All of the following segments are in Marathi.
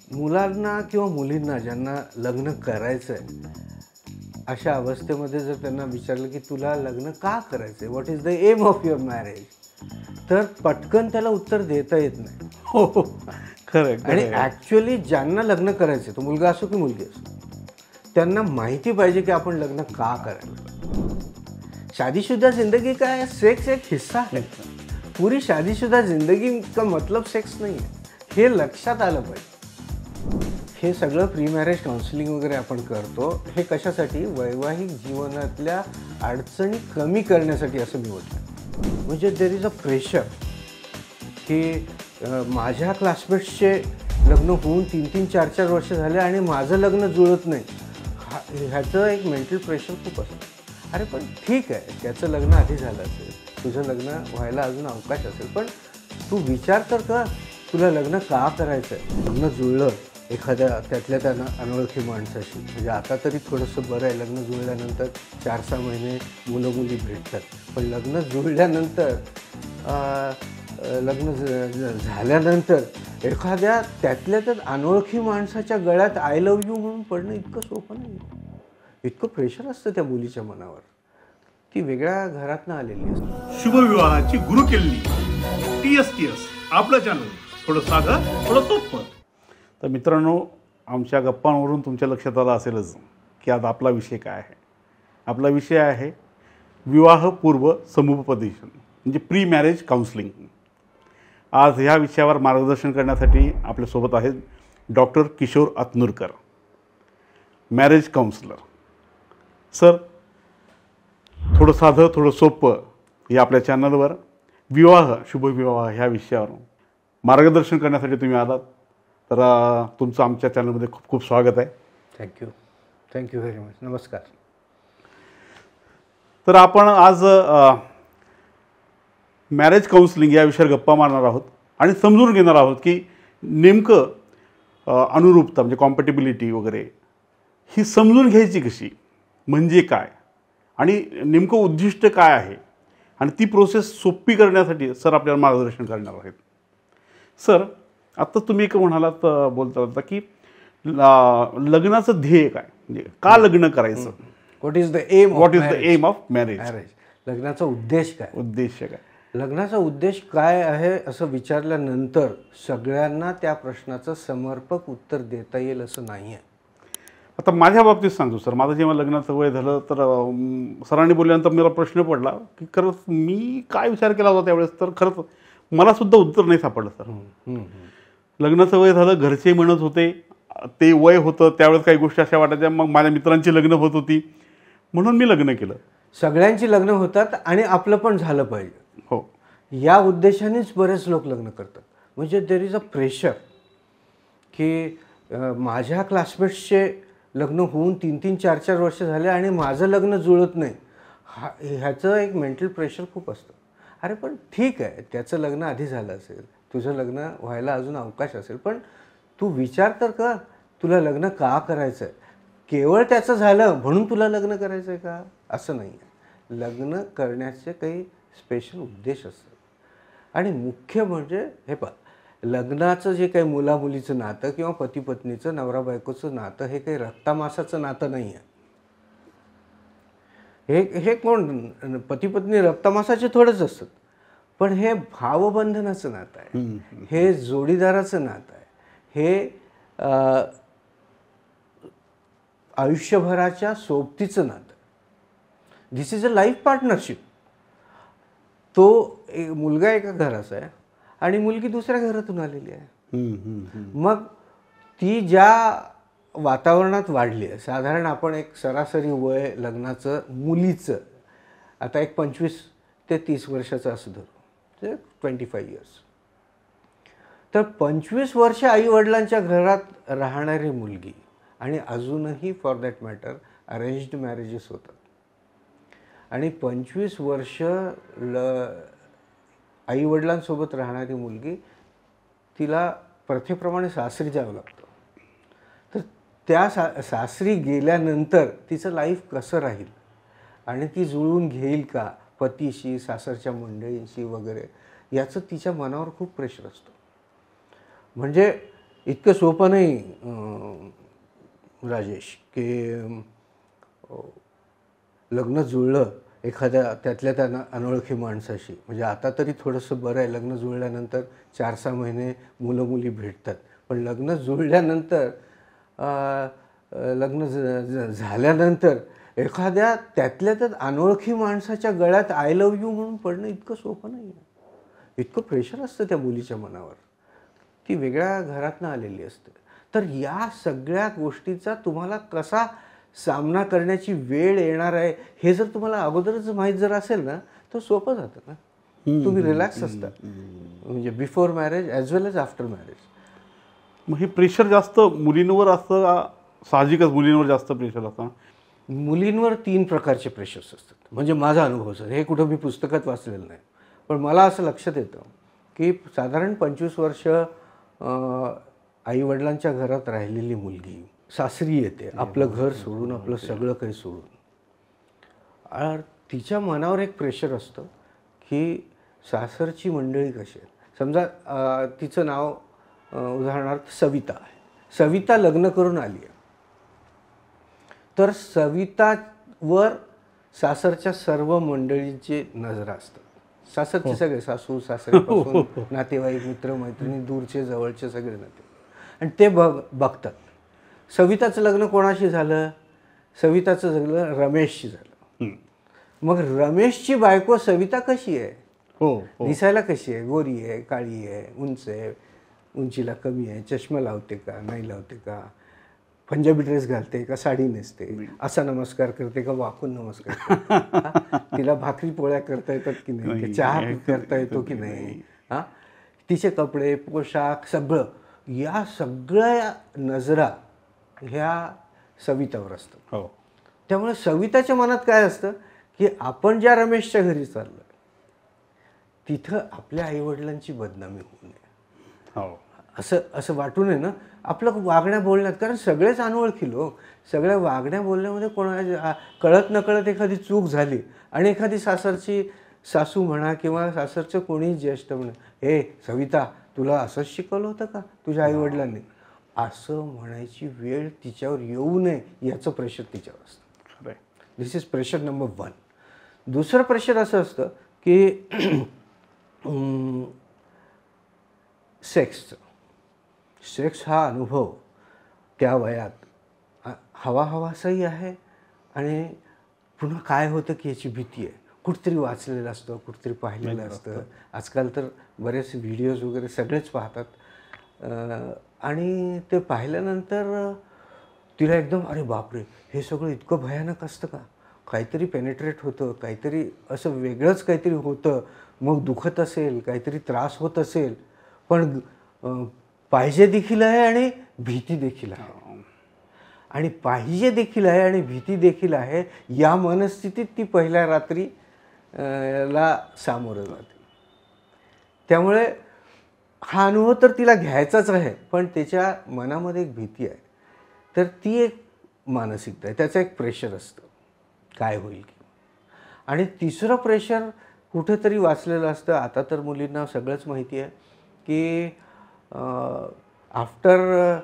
मुलांना किंवा मुलींना ज्यांना लग्न करायचं आहे, अशा अवस्थेमध्ये जर त्यांना विचारलं की तुला लग्न का करायचं आहे, what is the aim of your marriage, तर पटकन त्याला उत्तर देता येत नाही. हो हो, खरं आणि खरं. ॲक्च्युअली ज्यांना लग्न करायचं आहे, तो मुलगा असो की मुलगी असो, त्यांना माहिती पाहिजे की आपण लग्न का करायला. शादीशुदा जिंदगी का है, सेक्स एक हिस्सा है. पूरी शादीशुदा जिंदगी का मतलब सेक्स नाही आहे, हे लक्षात आलं पाहिजे. हे सगळं प्री मॅरेज काउन्सिलिंग वगैरे आपण करतो, हे कशासाठी, वैवाहिक जीवनातल्या अडचणी कमी करण्यासाठी असं मी होतं. म्हणजे देर इज अ प्रेशर की माझ्या क्लासमेट्सचे लग्न होऊन 3-3, 4-4 वर्ष झाले आणि माझं लग्न जुळत नाही. ह्याचं एक मेंटल प्रेशर खूप असतं. अरे पण ठीक आहे, त्याचं लग्न आधी झालं असेल, तुझं लग्न व्हायला अजून अवकाश असेल, पण तू विचार तर कर, तुला लग्न का करायचं आहे. लग्न जुळलं एखाद्या त्यातल्या त्यांना अनोळखी माणसाशी, म्हणजे आता तरी थोडंसं बरं आहे, लग्न जुळल्यानंतर 4-6 महिने मुलं मुली भेटतात. पण लग्न जुळल्यानंतर लग्न झाल्यानंतर एखाद्या त्यातल्या त्यात अनोळखी माणसाच्या गळ्यात आय लव्ह यू म्हणून पडणं इतकं सोपं नाही. इतकं प्रेशर असतं त्या मुलीच्या मनावर. ती वेगळ्या घरातनं आलेली असते. शुभविवाहाची गुरुकिल्ली TSTS आपलं चॅनल, थोडं साधं थोडं सोपं. तर मित्रांनो, आमच्या गप्पांवरून तुमच्या लक्षात आलं असेलच की आज आपला विषय काय आहे. आपला विषय आहे विवाहपूर्व समुपदेशन, म्हणजे प्री मॅरेज काउन्सिलिंग. आज ह्या विषयावर मार्गदर्शन करण्यासाठी आपल्यासोबत आहेत doctor Kishor Atnurkar, marriage counsellor. Sir, थोडं साधं थोडं सोपं या आपल्या चॅनलवर विवाह, शुभविवाह ह्या विषयावर मार्गदर्शन करण्यासाठी तुम्ही आलात, तर तुमचं आमच्या चॅनलमध्ये खूप खूप स्वागत आहे. Thank you very much. नमस्कार. तर आपण आज मॅरेज काउन्सिलिंग या विषयावर गप्पा मारणार आहोत आणि समजून घेणार आहोत की नेमकं अनुरूपता म्हणजे कॉम्पॅटिबिलिटी वगैरे ही समजून घ्यायची कशी, म्हणजे काय, आणि नेमकं उद्दिष्ट काय आहे, आणि ती प्रोसेस सोपी करण्यासाठी सर आपल्याला मार्गदर्शन करणार आहेत. सर, आत्ता तुम्ही एक म्हणालात, बोलता होता की लग्नाचं ध्येय काय, म्हणजे का लग्न करायचं, what is the aim of marriage. लग्नाचा उद्देश काय. काय लग्नाचा उद्देश काय आहे असं विचारल्यानंतर सगळ्यांना त्या प्रश्नाचं समर्पक उत्तर देता येईल असं नाही आहे. आता माझ्या बाबतीत सांगतो सर, माझं जेव्हा लग्नाचं वय झालं तर सरांनी बोलल्यानंतर मला प्रश्न पडला की खरंच मी काय विचार केला होता त्यावेळेस, तर खरंच मला सुद्धा उत्तर नाही सापडलं सर. लग्नाचं वय झालं, घरचे म्हणत होते, ते वय होतं त्यावेळेस काही गोष्टी अशा वाटायच्या, मग माझ्या मित्रांची लग्न होत होती म्हणून मी लग्न केलं. सगळ्यांची लग्न होतात आणि आपलं पण झालं पाहिजे, हो, या उद्देशानेच बरेच लोक लग्न करतात. म्हणजे देर इज अ प्रेशर की माझ्या क्लासमेट्सचे लग्न होऊन 3-3, 4-4 वर्ष झाले आणि माझं लग्न जुळत नाही. ह्याचं एक मेंटल प्रेशर खूप असतं. अरे पण ठीक आहे, त्याचं लग्न आधी झालं असेल, तुझं लग्न व्हायला अजून अवकाश असेल, पण तू विचार तर कर, तुला लग्न का करायचं आहे. केवळ त्याचं झालं म्हणून तुला लग्न करायचं आहे का, असं नाही आहे. लग्न करण्याचे काही स्पेशल उद्देश असतात. आणि मुख्य म्हणजे हे पहा, लग्नाचं जे काही मुलामुलीचं नातं किंवा पती पत्नीचं, नवरा बायकोचं नातं, हे काही रक्तामासाचं नातं नाही आहे. हे कोण, पती पत्नी रक्तामासाचे थोडेच असतात, पण हे भावबंधनाचं नातं आहे, हे जोडीदाराचं नातं आहे, हे आयुष्यभराच्या सोबतीचं नातं. दिस इज अ लाईफ पार्टनरशिप. तो मुलगा एका घराचा आहे आणि मुलगी दुसऱ्या घरातून आलेली आहे. मग ती ज्या वातावरणात वाढली आहे, साधारण आपण एक सरासरी वय लग्नाचं मुलीचं आता एक 25 ते 30 वर्षाचं असं धरू, ते 25 इयर्स. तर 25 वर्ष आईवडिलांच्या घरात राहणारी मुलगी, आणि अजूनही for that matter arranged marriages होतात, आणि 25 वर्ष आईवडिलांसोबत राहणारी मुलगी, तिला प्रथेप्रमाणे सासरी जावं लागतं. तर त्या सासरी गेल्यानंतर तिचं लाईफ कसं राहील आणि ती जुळवून घेईल का पतीशी, सासरच्या मंडळींशी वगैरे, याचं तिच्या मनावर खूप प्रेशर असतं. म्हणजे इतकं सोपं नाही राजेश, की लग्न जुळलं एखाद्या त्यातल्या त्या अनोळखी माणसाशी. म्हणजे आता तरी थोडंसं बरं आहे, लग्न जुळल्यानंतर 4-6 महिने मुलं मुली भेटतात. पण लग्न जुळल्यानंतर झाल्यानंतर एखाद्या त्यातल्या त्यात अनोळखी माणसाच्या गळ्यात आय लव्ह यू म्हणून पडणं इतकं सोपं नाही आहे. इतकं प्रेशर असतं त्या मुलीच्या मनावर. ती वेगळ्या घरातनं आलेली असते. तर या सगळ्या गोष्टीचा तुम्हाला कसा सामना करण्याची वेळ येणार आहे हे जर तुम्हाला अगोदरच माहीत जर असेल ना, तर सोपं जातं ना. तुम्ही रिलॅक्स असता, म्हणजे बिफोर मॅरेज ॲज वेल एज आफ्टर मॅरेज. मग हे प्रेशर जास्त मुलींवर असतं का? साहजिकच मुलींवर जास्त प्रेशर असतं. मुलींवर 3 प्रकारचे प्रेशर्स असतात. म्हणजे माझा अनुभव सर, हे कुठं मी पुस्तकात वाचलेलं नाही, पण मला असं लक्षात येतं की साधारण 25 वर्ष आईवडिलांच्या घरात राहिलेली मुलगी सासरी येते, आपलं घर सोडून, आपलं सगळं काही सोडून. आणि तिच्या मनावर एक प्रेशर असतं की सासरची मंडळी कशी आहेत. समजा तिचं नाव उदाहरणार्थ सविता आहे. सविता लग्न करून आली आहे, तर सवितावर सासरच्या सर्व मंडळींची नजर असतात. सासरचे सगळे, सासू सासऱ्यापासून नातेवाईक, मित्र मैत्रिणी, दूरचे जवळचे सगळे नाते, आणि ते बघतात. सविताचं लग्न कोणाशी झालं? सविताचं लग्न रमेशशी झालं. मग रमेशची बायको सविता कशी आहे? दिसायला कशी आहे? गोरी आहे, काळी आहे, उंच आहे, उंचीला कमी आहे, चष्मा लावते का नाही लावते का, पंजाबी ड्रेस घालते का साडी नेसते, असा नमस्कार करते का वाकून नमस्कार करते, तिला भाकरी पोळ्या करता येतात की नाही, चहा करता येतो की नाही, तिचे कपडे, पोशाख, सगळं, या सगळ्या नजरा ह्या सवितावर असतात. त्यामुळे सविताच्या मनात काय असतं की आपण ज्या रमेशच्या घरी चाललो तिथं आपल्या आईवडिलांची बदनामी होऊ नये, असं वाटू नये ना आपलं वागण्या बोलण्यात. कारण सगळेच अनोळखी लोक, सगळ्या वागण्या बोलण्यामध्ये कोणा कळत नकळत एखादी चूक झाली आणि एखादी सासरची सासू म्हणा किंवा सासरचं कोणी ज्येष्ठ म्हणा, हे सविता तुला असंच शिकवलं होतं का तुझ्या आईवडिलांनी, असं म्हणायची वेळ तिच्यावर येऊ नये याचं प्रेशर तिच्यावर असतं. दिस इज प्रेशर नंबर 1. दुसरं प्रेशर असं असतं की सेक्स हा अनुभव त्या वयात हवाहवासाही आहे आणि पुन्हा काय होतं की याची भीती आहे. कुठेतरी वाचलेलं असतं, कुठेतरी पाहिलेलं असतं. आजकाल तर बरेच व्हिडिओज वगैरे सगळेच पाहतात, आणि ते पाहिल्यानंतर तिला एकदम अरे बापरे हे सगळं इतकं भयानक असतं का, काहीतरी पेनिट्रेट होतं, काहीतरी असं वेगळंच काहीतरी होतं, मग दुखत असेल, काहीतरी त्रास होत असेल, पण पाहिजे देखील आहे आणि भीती देखील आहे. आणि पाहिजे देखील आहे आणि भीती देखील आहे या मनस्थितीत ती पहिल्या रात्री ला सामोरं जाते. त्यामुळे हा अनुभव तर तिला घ्यायचाच आहे, पण त्याच्या मनामध्ये एक भीती आहे. तर ती एक मानसिकता आहे, त्याचं एक प्रेशर असतं काय होईल की. आणि तिसरं प्रेशर कुठेतरी वाचलेलं असतं. आता तर मुलींना सगळंच माहिती आहे की आफ्टर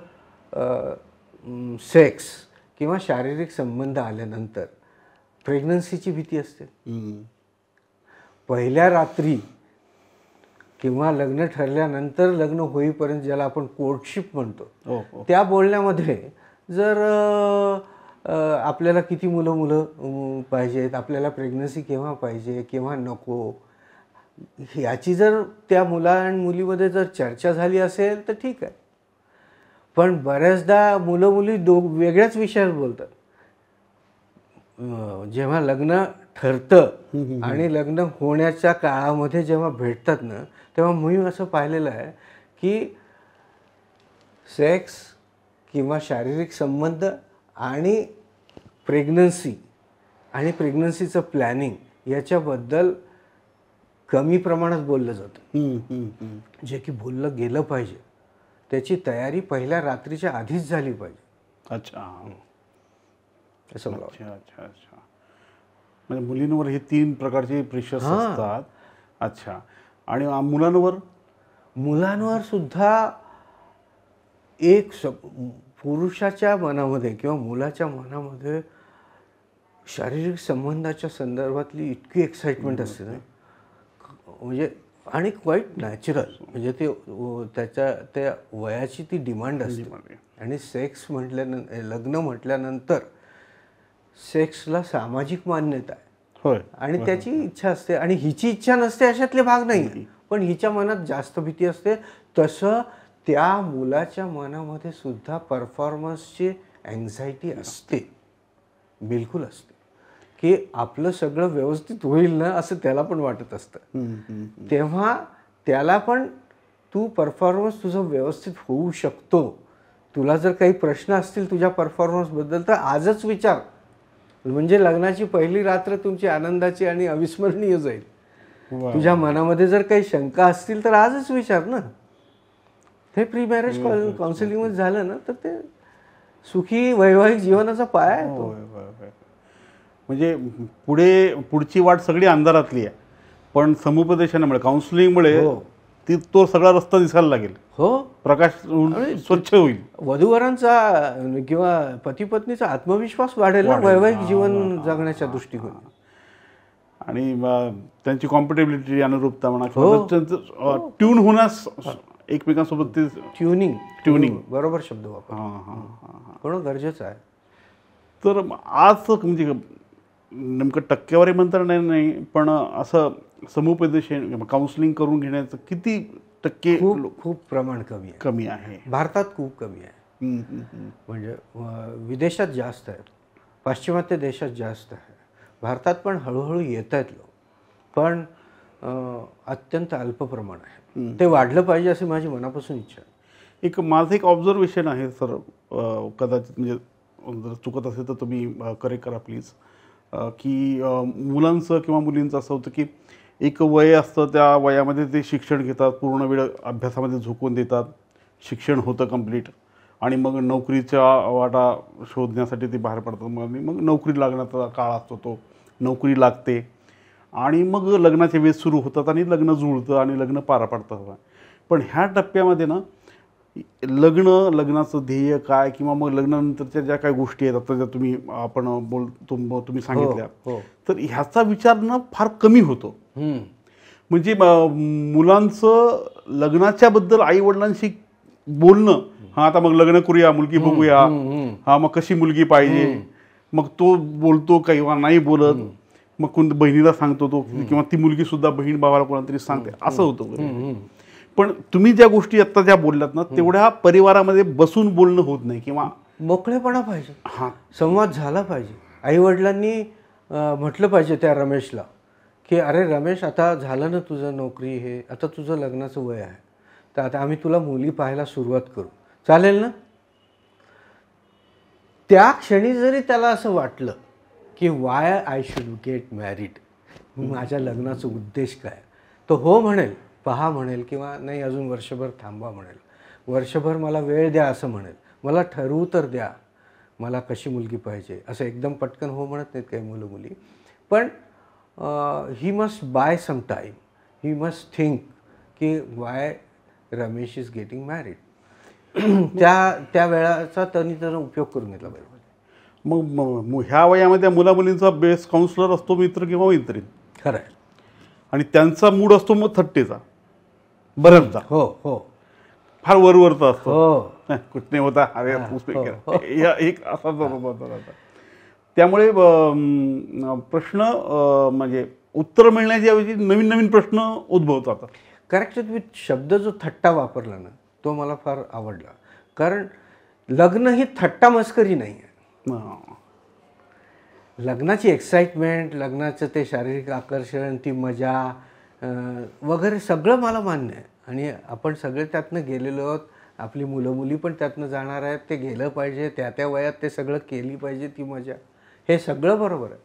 सेक्स किंवा शारीरिक संबंध आल्यानंतर प्रेग्नन्सीची भीती असते. पहिल्या रात्री किंवा लग्न ठरल्यानंतर लग्न होईपर्यंत ज्याला आपण कोर्टशिप म्हणतो, त्या बोलण्यामध्ये जर आपल्याला किती मुलं पाहिजेत, आपल्याला प्रेग्नन्सी केव्हा पाहिजे केव्हा नको, याची जर त्या मुला आणि मुलीमध्ये जर चर्चा झाली असेल तर ठीक आहे. पण बऱ्याचदा मुलं मुली वेगळ्याच विषयावर बोलतात. जेव्हा लग्न ठरतं आणि लग्न होण्याच्या काळामध्ये जेव्हा भेटतात ना, तेव्हा मी असं पाहिलेलं आहे की सेक्स किंवा शारीरिक संबंध आणि प्रेग्नन्सी आणि प्रेग्नन्सीचं प्लॅनिंग याच्याबद्दल कमी प्रमाणात बोललं जातं. जे की बोललं गेलं पाहिजे, त्याची तयारी पहिल्या रात्रीच्या आधीच झाली पाहिजे. असं मला वाटतं. अच्छा. म्हणजे मुलींवर हे 3 प्रकारचे प्रेशर्स असतात. अच्छा. आणि मुलांवर सुद्धा एक पुरुषाच्या मनामध्ये किंवा मुलाच्या मनामध्ये शारीरिक संबंधाच्या संदर्भातली इतकी एक्साइटमेंट असते ना, म्हणजे आणि क्वाईट नॅचरल, म्हणजे ते त्या वयाची ती डिमांड असते. आणि सेक्स म्हटल्यानंतर, लग्न म्हटल्यानंतर सेक्सला सामाजिक मान्यता आहे. होय. आणि त्याची इच्छा असते आणि हिची इच्छा नसते अशातले भाग नाही, पण हिच्या मनात जास्त भीती असते. तसं त्या मुलाच्या मनामध्ये सुद्धा परफॉर्मन्सची अँझायटी असते, बिलकुल असते, की आपलं सगळं व्यवस्थित होईल ना असं त्याला पण वाटत असतं. तेव्हा त्याला पण तू परफॉर्मन्स तुझं व्यवस्थित होऊ शकतो. तुला जर काही प्रश्न असतील तुझ्या परफॉर्मन्सबद्दल तर आजच विचार, म्हणजे लग्नाची पहिली रात्र तुमची आनंदाची आणि अविस्मरणीय जाईल. तुझ्या मनामध्ये जर काही शंका असतील तर आजच विचार ना. ते प्री मॅरेज काउन्सिलिंगमध्ये झालं ना तर ते सुखी वैवाहिक जीवनाचा पाया आहे तो. म्हणजे पुढची वाट सगळी अंधारातली आहे, पण समुपदेशनामुळे, काउन्सिलिंगमुळे तो सगळा रस्ता दिसायला लागेल. हो, प्रकाश स्वच्छ होईल. वधूवरांचा किंवा पती पत्नीचा आत्मविश्वास वाढेल ना वैवाहिक जीवन जगण्याच्या दृष्टिकोनातून. आणि त्यांची कॉम्पिटेबिलिटी, अनुरूपता म्हणा, ट्यून होण्यास एकमेकांसोबत ते ट्युनिंग बरोबर शब्द वापर होणं गरजेचं आहे. तर आज म्हणजे नेमकं टक्केवारी म्हणता नाही, पण असं समुपदेशन काउन्सिलिंग करून घेण्याचं किती टक्के? खूप प्रमाण कमी आहे. भारतात खूप कमी आहे. म्हणजे विदेशात जास्त आहे, पाश्चिमात्य देशात जास्त आहे. भारतात पण हळूहळू येत आहेत लोक, पण अत्यंत अल्प प्रमाण आहे. ते वाढलं पाहिजे अशी माझी मनापासून इच्छा आहे. माझं एक ऑब्झर्वेशन आहे सर, कदाचित म्हणजे जर चुकत असेल तर तुम्ही करेक्ट करा प्लीज, की मुलांचं किंवा मुलींचं असं होतं की एक वय असतं, त्या वयामध्ये ते शिक्षण घेतात, पूर्ण वेळ अभ्यासामध्ये झोकून देतात, शिक्षण होतं कंप्लीट, आणि मग नोकरीच्या वाटा शोधण्यासाठी ते बाहेर पडतात. मग नोकरी लागण्याचा काळ असतो, तो नोकरी लागते आणि मग लग्नाचे वेळ सुरू होतात आणि लग्न जुळतं आणि लग्न पार पडतं. पण ह्या टप्प्यामध्ये ना लग्नाचं ध्येय काय, किंवा मग लग्नानंतरच्या ज्या काही गोष्टी आहेत आता ज्या तुम्ही सांगितल्या, तर ह्याचा विचार ना फार कमी होतो. म्हणजे मुलांचं लग्नाच्या बद्दल आई वडिलांशी बोलणं, हा आता मग लग्न करूया, मुलगी बघूया, हा मग कशी मुलगी पाहिजे, मग तो बोलतो किंवा नाही बोलत, मग कोण बहिणीला सांगतो तो, किंवा ती मुलगी सुद्धा बहीण भावाला कोणातरी सांगते, असं होतं. पण तुम्ही ज्या गोष्टी आता ज्या बोललात ना, तेवढ्या परिवारामध्ये बसून बोलणं होत नाही, किंवा मोकळेपणा पाहिजे, संवाद झाला पाहिजे. आई वडिलांनी म्हटलं पाहिजे त्या रमेशला की अरे रमेश, आता झालं ना तुझं नोकरी, हे आता तुझं लग्नाचं वय आहे, तर आता आम्ही तुला मुली पाहायला सुरुवात करू, चालेल ना? त्या क्षणी जरी त्याला असं वाटलं की Y I should get married, माझ्या लग्नाचा उद्देश काय, तो हो म्हणेल, पहा म्हणेल, किंवा नाही अजून वर्षभर थांबा म्हणेल, वर्षभर मला वेळ द्या असं म्हणेल, मला ठरवू तर द्या मला कशी मुलगी पाहिजे. असं एकदम पटकन हो म्हणत नाहीत काही मुलं मुली, पण he must by some time, he must think की why Ramesh is getting married. त्या वेळाचा त्यानं उपयोग करून घेतला पाहिजे. मग ह्या वयामध्ये मुला मुलींचा बेस्ट काउन्सिलर असतो मित्र किंवा मैत्रीण, खरं आहे, आणि त्यांचा मूड असतो मग थट्टेचा, बऱ्याचदा हो फार वरवरचा असतो, हो कुछ नाही होता, अरे एक असा. त्यामुळे प्रश्न म्हणजे उत्तर मिळण्याच्या ऐवजी नवीन नवीन प्रश्न उद्भवतात. करेक्ट. तुम्ही शब्द जो थट्टा वापरला ना तो मला फार आवडला, कारण लग्न ही थट्टा मस्करी नाही आहे. लग्नाची एक्साइटमेंट, लग्नाचं ते शारीरिक आकर्षण, ती मजा वगैरे सगळं मला मान्य आहे, आणि आपण सगळे त्यातनं गेलेलो आहोत, आपली मुलं मुली पण त्यातनं जाणार आहेत, ते गेलं पाहिजे, त्या वयात ते सगळं केली पाहिजे ती मजा, हे सगळं बरोबर आहे.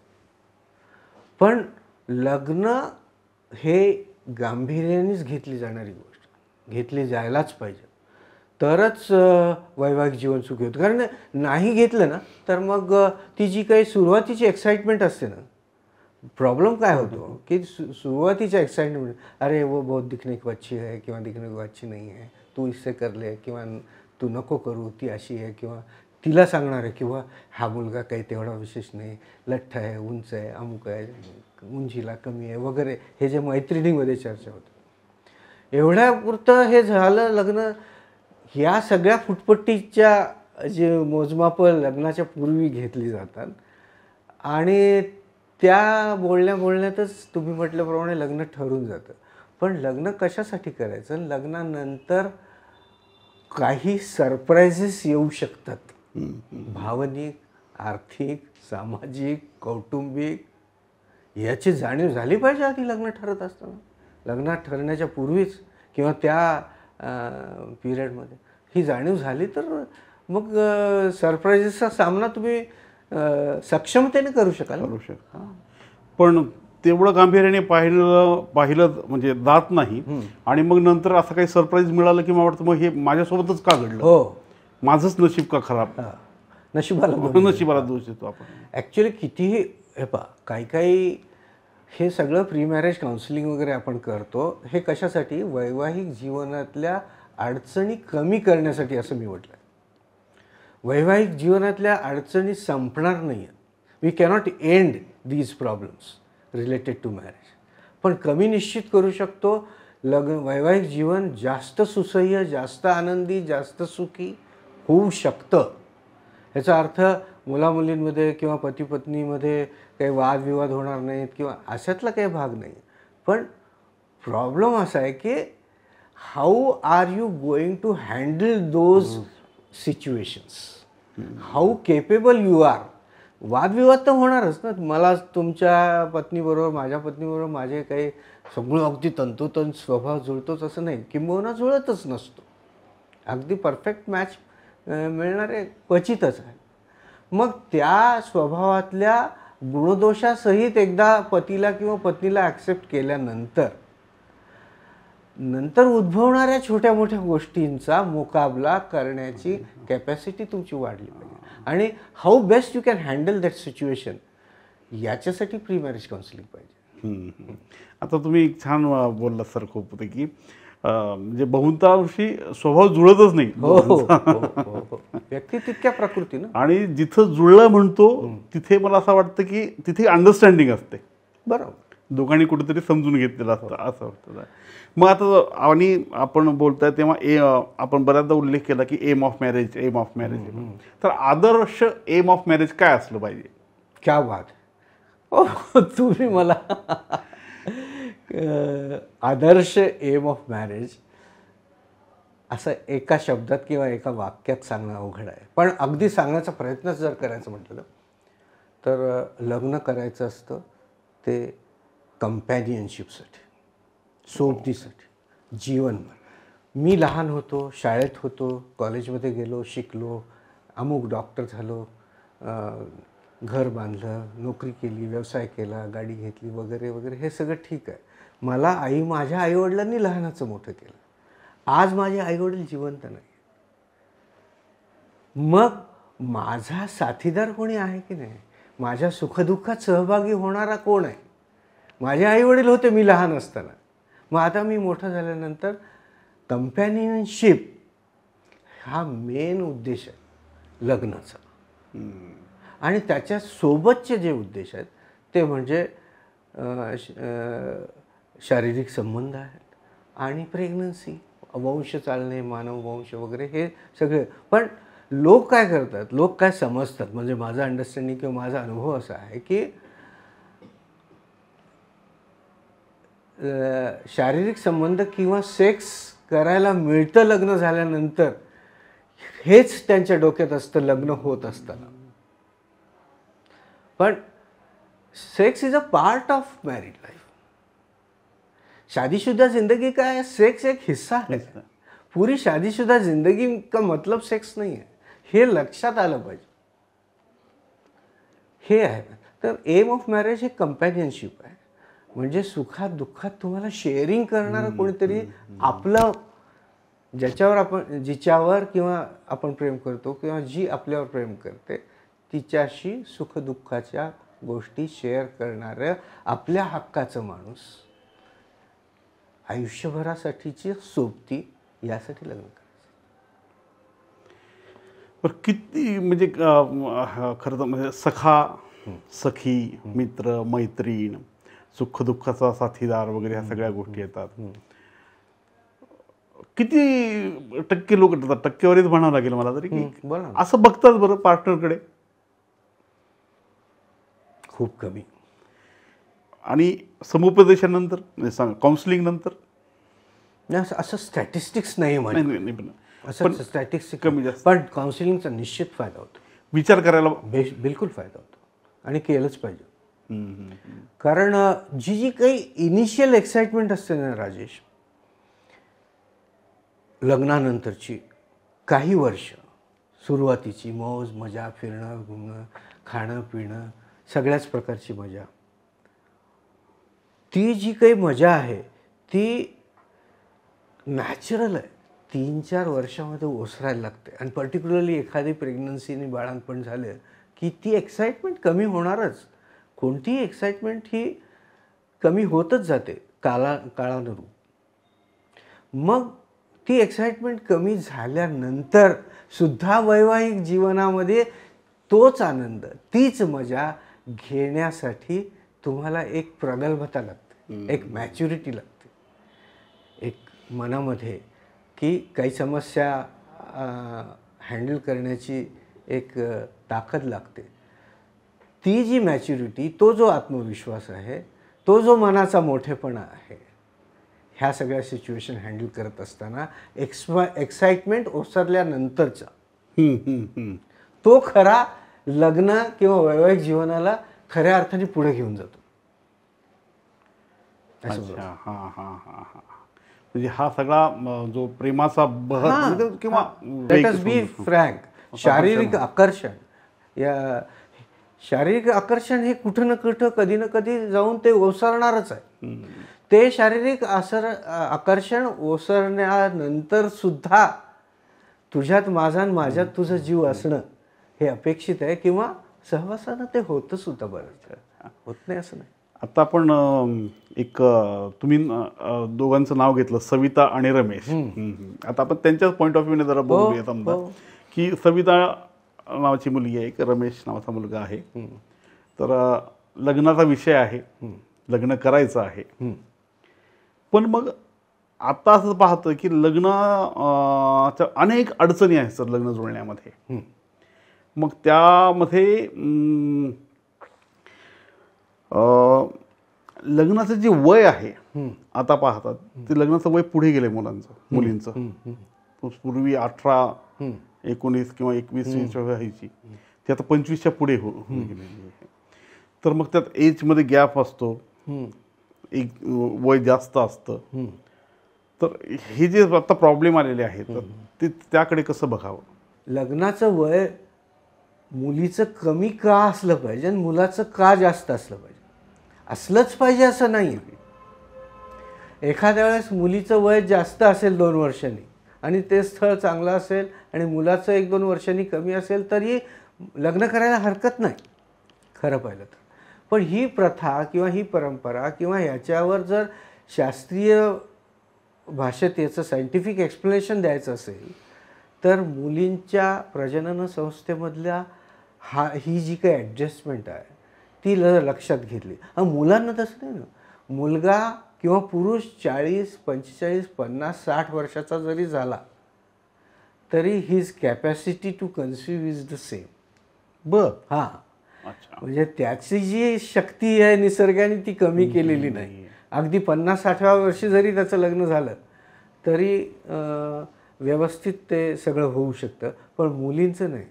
पण लग्न हे गांभीर्यानेच घेतली जाणारी गोष्ट, घेतली जायलाच पाहिजे, तरच वैवाहिक जीवन सुखी होतं. कारण नाही घेतलं ना तर मग ती जी काही सुरुवातीची एक्साइटमेंट असते ना, प्रॉब्लेम काय होतो की सुरुवातीच्या एक्साइटमेंट, अरे वो बहुत दिखने को अच्छी है किंवा दिखने को अच्छी नहीं है, तू इससे कर ले, किंवा तू नको करू, ती अशी आहे, किंवा तिला सांगणार आहे किंवा हा मुलगा काही तेवढा विशेष नाही, लठ्ठ आहे, उंच आहे, अमुक आहे, उंचीला कमी आहे वगैरे, हे जे मैत्रिणीमध्ये चर्चा होते, एवढ्यापुरतं हे झालं लग्न. ह्या सगळ्या फुटपट्टीच्या जे मोजमापं लग्नाच्या पूर्वी घेतली जातात आणि त्या बोलण्यातच तुम्ही म्हटल्याप्रमाणे लग्न ठरून जातं. पण लग्न कशासाठी करायचं? लग्नानंतर काही सरप्राइजेस येऊ शकतात, भावनिक, आर्थिक, सामाजिक, कौटुंबिक. याची जाणीव झाली पाहिजे आधी लग्न ठरत असताना. लग्नात ठरण्याच्या पूर्वीच किंवा त्या पिरियडमध्ये ही जाणीव झाली तर मग सरप्राइजेसचा सामना तुम्ही सक्षमतेने करू शकाल. पण तेवढं गांभीर्याने पाहिलं म्हणजे जात नाही. आणि मग नंतर असं काही सरप्राईज मिळालं की मला वाटतं मग हे माझ्यासोबतच का घडलं, हो, माझंच नशीब का खराब, नशिबाला दोष देतो आपण. ॲक्च्युली कितीही हे पहा, काही हे सगळं प्री मॅरेज काउन्सिलिंग वगैरे आपण करतो, हे कशासाठी? वैवाहिक जीवनातल्या अडचणी कमी करण्यासाठी, असं मी म्हटलं. वैवाहिक जीवनातल्या अडचणी संपणार नाही आहेत. We cannot end these problems related to marriage, पण कमी निश्चित करू शकतो. वैवाहिक जीवन जास्त सुसह्य, जास्त आनंदी, जास्त सुखी होऊ शकतं. ह्याचा अर्थ मुलामुलींमध्ये किंवा पती पत्नीमध्ये काही वादविवाद होणार नाहीत किंवा अशातला काही भाग नाही. पण प्रॉब्लेम असा आहे की how are you going to handle those situations, how capable you are. वादविवाद तर होणारच ना. मला तुमच्या पत्नीबरोबर, माझ्या पत्नीबरोबर माझे काही सगळं अगदी तंतोतंत स्वभाव जुळतोच असं नाही, किंबहुना जुळतच नसतो. अगदी परफेक्ट मॅच मिळणारे क्वचितच आहे. मग त्या स्वभावातल्या गुणदोषासहित एकदा पतीला किंवा पत्नीला ॲक्सेप्ट केल्यानंतर उद्भवणाऱ्या छोट्या मोठ्या गोष्टींचा मुकाबला करण्याची कॅपॅसिटी तुमची वाढली पाहिजे. आणि how best you can handle that situation, याच्यासाठी प्री मॅरेज काउन्सिलिंग पाहिजे. आता तुम्ही एक छान बोललात सर, खूप होते की म्हणजे बहुतांशी स्वभाव जुळतच नाही. व्यक्ती तितक्या प्रकृती ना. आणि जिथं जुळलं म्हणतो तिथे मला असं वाटतं की तिथे अंडरस्टँडिंग असते. बरोबर, दोघांनी कुठेतरी समजून घेतलेलं असतं असं वाटतं. मग आता आणि आपण बोलताय तेव्हा आपण बऱ्याचदा उल्लेख केला की एम ऑफ मॅरेज. तर आदर्श एम ऑफ मॅरेज काय असलं पाहिजे? क्या बात. तुम्ही मला आदर्श एम ऑफ मॅरेज असं एका शब्दात किंवा एका वाक्यात सांगणं अवघड आहे. पण अगदी सांगण्याचा प्रयत्नच जर करायचं म्हटलं तर लग्न करायचं असतं ते कंपॅनियनशिपसाठी, सोबतीसाठी, जीवनभर. मी लहान होतो, शाळेत होतो, कॉलेजमध्ये गेलो, शिकलो, अमुक डॉक्टर झालो, घर बांधलं, नोकरी केली, व्यवसाय केला, गाडी घेतली वगैरे वगैरे, हे सगळं ठीक आहे. मला माझ्या आईवडिलांनी लहानाचं मोठं केलं. आज माझे आईवडील जिवंत नाही. मग माझा साथीदार कोणी आहे की नाही? माझ्या सुखदुःखात सहभागी होणारा कोण आहे? माझे आईवडील होते मी लहान असताना. मग आता मी मोठं झाल्यानंतर कंपॅनियनशिप हा मेन उद्देश आहे लग्नाचा. आणि त्याच्यासोबतचे जे उद्देश आहेत ते म्हणजे शारीरिक संबंध आहेत आणि प्रेग्नन्सी, वंश चालणे, मानव वंश वगैरे, हे सगळे. पण लोक काय करतात, लोक काय समजतात, म्हणजे माझा अंडरस्टँडिंग किंवा माझा अनुभव असा आहे की शारीरिक संबंध किंवा सेक्स करायला मिळतं लग्न झाल्यानंतर, हेच त्यांच्या डोक्यात असतं लग्न होत असताना. पण sex is a part of married life. शादीशुदा जिंदगी का है, सेक्स एक हिस्सा है. पूरी शादीशुदा जिंदगी का मतलब सेक्स नहीं है, हे लक्षात आलं पाहिजे. हे आहे. तर एम ऑफ मॅरेज हे कंपॅनियनशिप आहे. म्हणजे सुखात दुःखात तुम्हाला शेअरिंग करणारं कोणीतरी, आपलं जिच्यावर किंवा आपण प्रेम करतो किंवा जी आपल्यावर प्रेम करते तिच्याशी सुखदुःखाच्या गोष्टी शेअर करणारं आपल्या हक्काचं माणूस, आयुष्यभरासाठीची सोबती, यासाठी लग्न करायचं. तर किती म्हणजे खरं तर म्हणजे सखी, मित्र, मैत्रीण, सुखदुःखाचा साथीदार वगैरे ह्या सगळ्या गोष्टी येतात. किती टक्के लोक येतात, टक्केवारीच म्हणावं लागेल मला तरी, की बोला ना. असं बघतात बरं पार्टनरकडे? खूप कमी. आणि समुपदेशानंतर म्हणजे काउन्सिलिंग नंतर नाही, असं स्टॅटिस्टिक्स नाही नाही म्हणे, नाही पण असं स्टॅटिस्टिक्स कमी जास्त. पण काउन्सिलिंगचा निश्चित फायदा होतो, विचार करायला. बिलकुल फायदा होतो आणि केलंच पाहिजे. कारण जी काही इनिशियल एक्साइटमेंट असते ना राजेश, लग्नानंतरची काही वर्ष, सुरुवातीची मौज मजा, फिरणं घुमणं, खाणं पिणं, सगळ्याच प्रकारची मजा, ती जी काही मजा आहे ती नॅचरल आहे. 3-4 वर्षामध्ये ओसरायला लागते आणि पर्टिक्युलरली एखादी प्रेग्नन्सी आणि बाळंतपण झालं की ती एक्साइटमेंट कमी होणारच. कोणतीही एक्साइटमेंट ही कमी होतच जाते काळानुरूप. मग ती एक्साइटमेंट कमी झाल्यानंतर सुद्धा वैवाहिक जीवनामध्ये तोच आनंद, तीच मजा घेण्यासाठी तुम्हाला एक प्रगल्भता लागते, एक मॅच्युरिटी लागते, एक मनामध्ये की काही समस्या हँडल करण्याची एक ताकद लागते. ती जी मॅच्युरिटी, तो जो आत्मविश्वास आहे, तो जो मनाचा मोठेपणा आहे, ह्या सगळ्या सिच्युएशन हँडल करत असताना एक्साइटमेंट ओसरल्यानंतरचा तो खरा लग्न किंवा वैवाहिक जीवनाला खऱ्या अर्थाने पुढे घेऊन जातो. अच्छा, हां हां हां हां. म्हणजे हा सगळा जो प्रेमाचा बहर किंवा लेट अस बी फ्रँक, शारीरिक आकर्षण हे कुठं ना कुठं कधी ना कधी जाऊन ते ओसरणारच आहे. ते शारीरिक आकर्षण ओसरण्यानंतर सुद्धा तुझ्यात माझा आणि माझ्यात तुझा जीव असणं हे अपेक्षित आहे, किंवा सहवासानं ते होतं सुद्धा बरंच. होत नाही असं नाही. आता आपण एक तुम्ही दोघांचं नाव घेतलं, सविता आणि रमेश. आता आपण त्यांच्याच पॉईंट ऑफ व्ह्यूने जरा बोलूया. समजा की सविता नावाची मुलगी आहे, एक रमेश नावाचा मुलगा आहे, तर लग्नाचा विषय आहे, लग्न करायचं आहे. पण मग आता असं पाहतं की लग्नाच्या अनेक अडचणी आहेत सर लग्न जुळण्यामध्ये. मग त्यामध्ये लग्नाचं जे वय आहे आता पाहतात ते लग्नाचं वय पुढे गेलंय मुलींचं. पूर्वी 18, 19 किंवा 21 व्हायची, ती आता 25च्या पुढे होऊन गेलेली आहे. तर मग त्यात एजमध्ये गॅप असतो, एक वय जास्त असतं. तर हे जे आता प्रॉब्लेम आलेले आहेत ते त्याकडे कसं बघावं? लग्नाचं वय मुलीचं कमी का असलं पाहिजे आणि मुलाचं का जास्त असलं पाहिजे? असलंच पाहिजे असं नाही. एखाद्या वेळेस मुलीचं वय जास्त असेल 2 वर्षांनी आणि ते स्थळ चांगलं असेल आणि मुलाचं 1-2 वर्षांनी कमी असेल तरी लग्न करायला हरकत नाही खरं पाहिलं तर. पण ही प्रथा किंवा ही परंपरा किंवा ह्याच्यावर जर शास्त्रीय भाषेत याचं सायंटिफिक एक्सप्लेनेशन द्यायचं असेल तर मुलींच्या प्रजनन संस्थेमधल्या ही जी काही ॲडजस्टमेंट आहे ती लक्षात घेतली. मुलांना तसं नाही ना. मुलगा किंवा पुरुष 40, 45, 50, 60 वर्षाचा जरी झाला तरी his capacity to conceive is the same. हां, म्हणजे त्याची जी शक्ती आहे निसर्गाने ती कमी केलेली नाही. अगदी 50-60व्या वर्षी जरी त्याचं लग्न झालं तरी व्यवस्थित ते सगळं होऊ शकतं. पण मुलींचं नाही.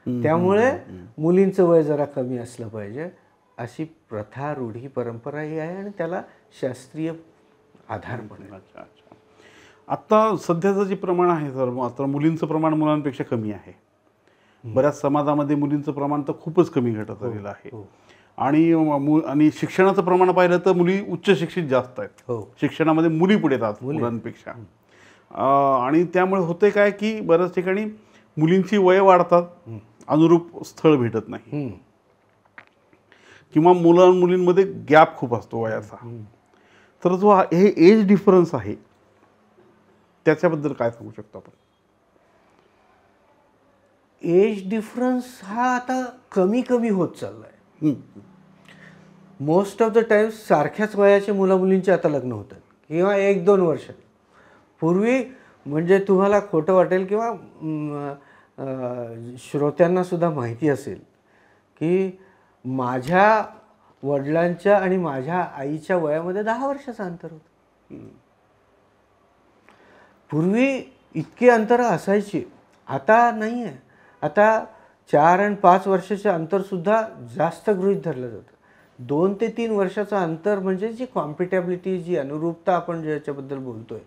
त्यामुळे मुलींचं वय जरा कमी असलं पाहिजे अशी प्रथा, रूढी, परंपरा ही आहे आणि त्याला शास्त्रीय आधार पण आहे. अच्छा अच्छा. आत्ता सध्याचं जे प्रमाण आहे सर, मात्र मुलींचं प्रमाण मुलांपेक्षा कमी आहे. बऱ्याच समाजामध्ये मुलींचं प्रमाण तर खूपच कमी घटत आलेलं आहे. आणि शिक्षणाचं प्रमाण पाहिलं तर मुली उच्च शिक्षित जास्त आहेत. शिक्षणामध्ये मुली पुढे येतात मुलांपेक्षा. आणि त्यामुळे होते काय की बऱ्याच ठिकाणी मुलींची वय वाढतात, अनुरूप स्थळ भेटत नाही, किंवा मुलींमध्ये गॅप खूप असतो वयाचा. तर जो हे एज डिफरन्स आहे त्याच्याबद्दल काय सांगू शकतो आपण? एज डिफरन्स हा आता कमी कमी होत चालला आहे. मोस्ट ऑफ द टाइम्स सारख्याच वयाचे मुलामुलींचे आता लग्न होतात किंवा 1-2 वर्ष. पूर्वी म्हणजे तुम्हाला खोटं वाटेल किंवा श्रोत्यांनासुद्धा माहिती असेल की माझ्या वडिलांच्या आणि माझ्या आईच्या वयामध्ये 10 वर्षाचं अंतर होतं. पूर्वी इतके अंतर असायची, आता नाही आहे. आता 4 आणि 5 वर्षाचे अंतरसुद्धा जास्त गृहीत धरलं जातं. 2 ते 3 वर्षाचं अंतर म्हणजे जी कॉम्पिटॅबिलिटी, जी अनुरूपता आपण ज्याच्याबद्दल बोलतोय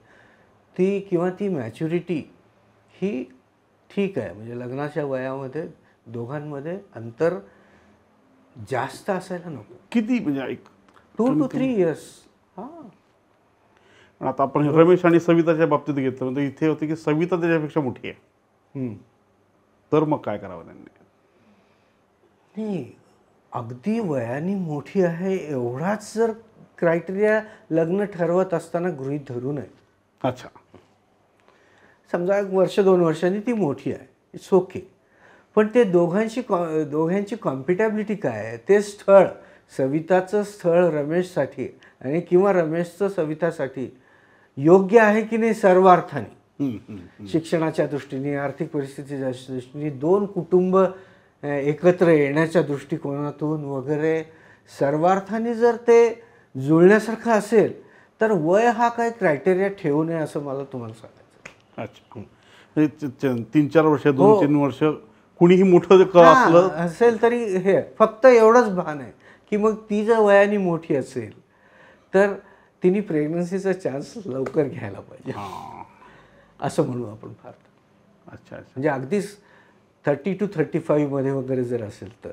ती किंवा ती मॅच्युरिटी ही ठीक आहे. म्हणजे लग्नाच्या वयामध्ये दोघांमध्ये अंतर जास्त असायला नको. किती म्हणजे एक 2 to 3 years. आता आपण रमेश आणि सविताच्या बाबतीत घेतलं म्हणजे इथे होते की सविता त्याच्यापेक्षा मोठी आहे. तर मग काय करावं त्यांनी? नाही, अगदी वयाने मोठी आहे एवढाच जर क्रायटेरिया लग्न ठरवत असताना गृहीत धरू नये. अच्छा. समजा 1-2 वर्षांनी ती मोठी आहे, इट्स ओके. पण ते दोघांची कॉम्पिटॅबिलिटी काय आहे, ते स्थळ, सविताचं स्थळ रमेशसाठी आणि किंवा रमेशचं सवितासाठी योग्य आहे की नाही सर्वार्थाने, शिक्षणाच्या दृष्टीने, आर्थिक परिस्थितीच्या दृष्टीने, 2 कुटुंब एकत्र येण्याच्या दृष्टिकोनातून वगैरे सर्वार्थाने जर ते जुळण्यासारखं असेल तर वय हा काय क्रायटेरिया ठेवू नये असं मला तुम्हाला सांगायचं. अच्छा. म्हणजे 3-4 वर्ष, 2-3 वर्ष कुणीही मोठं असलं असेल तरी हे फक्त एवढंच भान आहे की मग ती जर वयाने मोठी असेल तर तिने प्रेग्नन्सीचा चान्स लवकर घ्यायला पाहिजे असं म्हणू आपण फार. अच्छा. म्हणजे अगदीच 30 to 35 मध्ये वगैरे जर असेल तर.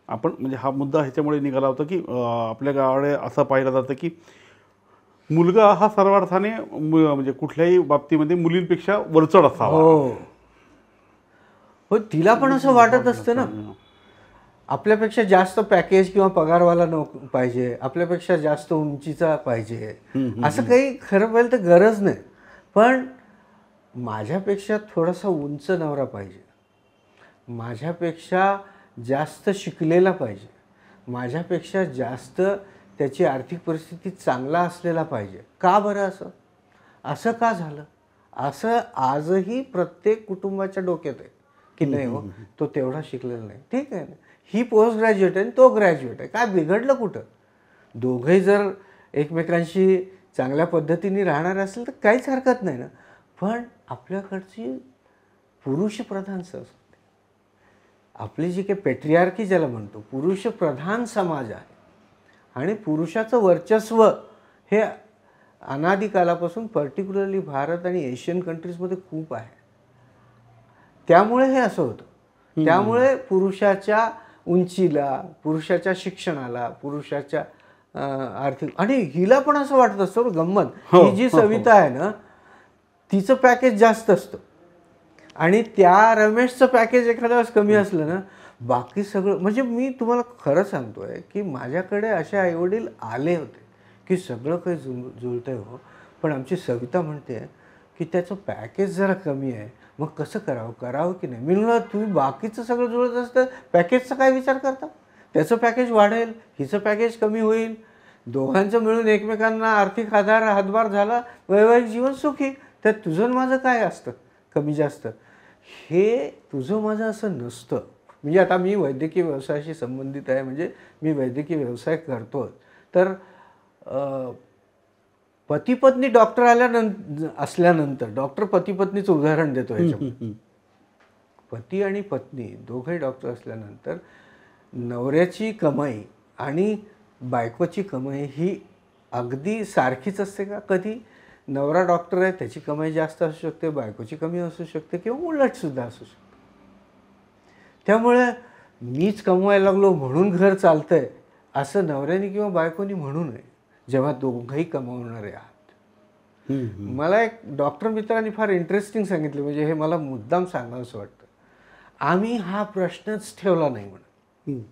आपण म्हणजे हा मुद्दा ह्याच्यामुळे निघाला होता की आपल्या गावाकडे असं पाहिलं जातं की मुलगा हा सर्वार्थाने म्हणजे कुठल्याही बाबतीमध्ये मुलींपेक्षा वरचढ असावा. हो, तिला पण असं वाटत असतं ना, आपल्यापेक्षा जास्त पॅकेज किंवा पगारवाला पाहिजे, आपल्यापेक्षा जास्त उंचीचा पाहिजे, असं काही खरं पाहिलं तर गरज नाही. पण माझ्यापेक्षा थोडासा उंच नवरा पाहिजे, माझ्यापेक्षा जास्त शिकलेला पाहिजे, माझ्यापेक्षा जास्त त्याची आर्थिक परिस्थिती चांगला असलेला पाहिजे. का बरं असं का झालं? असं आजही प्रत्येक कुटुंबाच्या डोक्यात आहे की नाही हो, तो तेवढा शिकलेला नाही. ठीक आहे ना, ही पोस्ट ग्रॅज्युएट आहे आणि तो ग्रॅज्युएट आहे, काय बिघडलं कुठं? दोघंही जर एकमेकांशी चांगल्या पद्धतीने राहणार असेल तर काहीच हरकत नाही ना. पण आपल्याकडची पुरुषप्रधान संस्कृती, आपली जी काही पेट्रियार्की ज्याला म्हणतो, पुरुषप्रधान समाज आहे आणि पुरुषाचं वर्चस्व हे अनादिकालापासून पर्टिक्युलरली भारत आणि एशियन कंट्रीजमध्ये खूप आहे. त्यामुळे हे असं होतं. त्यामुळे पुरुषाच्या उंचीला, पुरुषाच्या शिक्षणाला, पुरुषाच्या आर्थिक, आणि हिला पण असं वाटत असतं गंमत, ही जी सविता आहे ना तिचं पॅकेज जास्त असतं आणि त्या रमेशचं पॅकेज एखाद्या वेळेस कमी असलं ना, बाकी सगळं. म्हणजे मी तुम्हाला खरं सांगतोय की माझ्याकडे असे आईवडील आले होते की सगळं काही जुळतंय हो, पण आमची सविता म्हणते की त्याचं पॅकेज जरा कमी आहे, मग कसं करावं की नाही. मी म्हणलं तुम्ही बाकीचं सगळं जुळत असतं, पॅकेजचा काय विचार करता? त्याचं पॅकेज वाढेल, हिचं पॅकेज कमी होईल, दोघांचं मिळून एकमेकांना आर्थिक हातभार झाला, वैवाहिक जीवन सुखी. त्यात तुझं माझं काय असतं कमी जास्त? हे तुझं माझं असं नसतं. म्हणजे आता मी वैद्यकीय व्यवसायाशी संबंधित आहे, म्हणजे मी वैद्यकीय व्यवसाय करतो, तर पती पत्नी डॉक्टर असल्यानंतर, डॉक्टर पती पत्नीचं उदाहरण देतो ह्याच्यामध्ये, पती आणि पत्नी दोघंही डॉक्टर असल्यानंतर नवऱ्याची कमाई आणि बायकोची कमाई ही अगदी सारखीच असते का? कधी नवरा डॉक्टर आहे त्याची कमाई जास्त असू शकते, बायकोची कमी असू शकते किंवा उलटसुद्धा असू शकते. त्यामुळे मीच कमवायला लागलो म्हणून घर चालतंय असं नवऱ्याने किंवा बायकोनी म्हणू नये जेव्हा दोघंही कमावणारे आहात. मला एक डॉक्टर मित्रांनी फार इंटरेस्टिंग सांगितलं, म्हणजे हे मला मुद्दाम सांगावंसं वाटतं. आम्ही हा प्रश्नच ठेवला नाही म्हणून,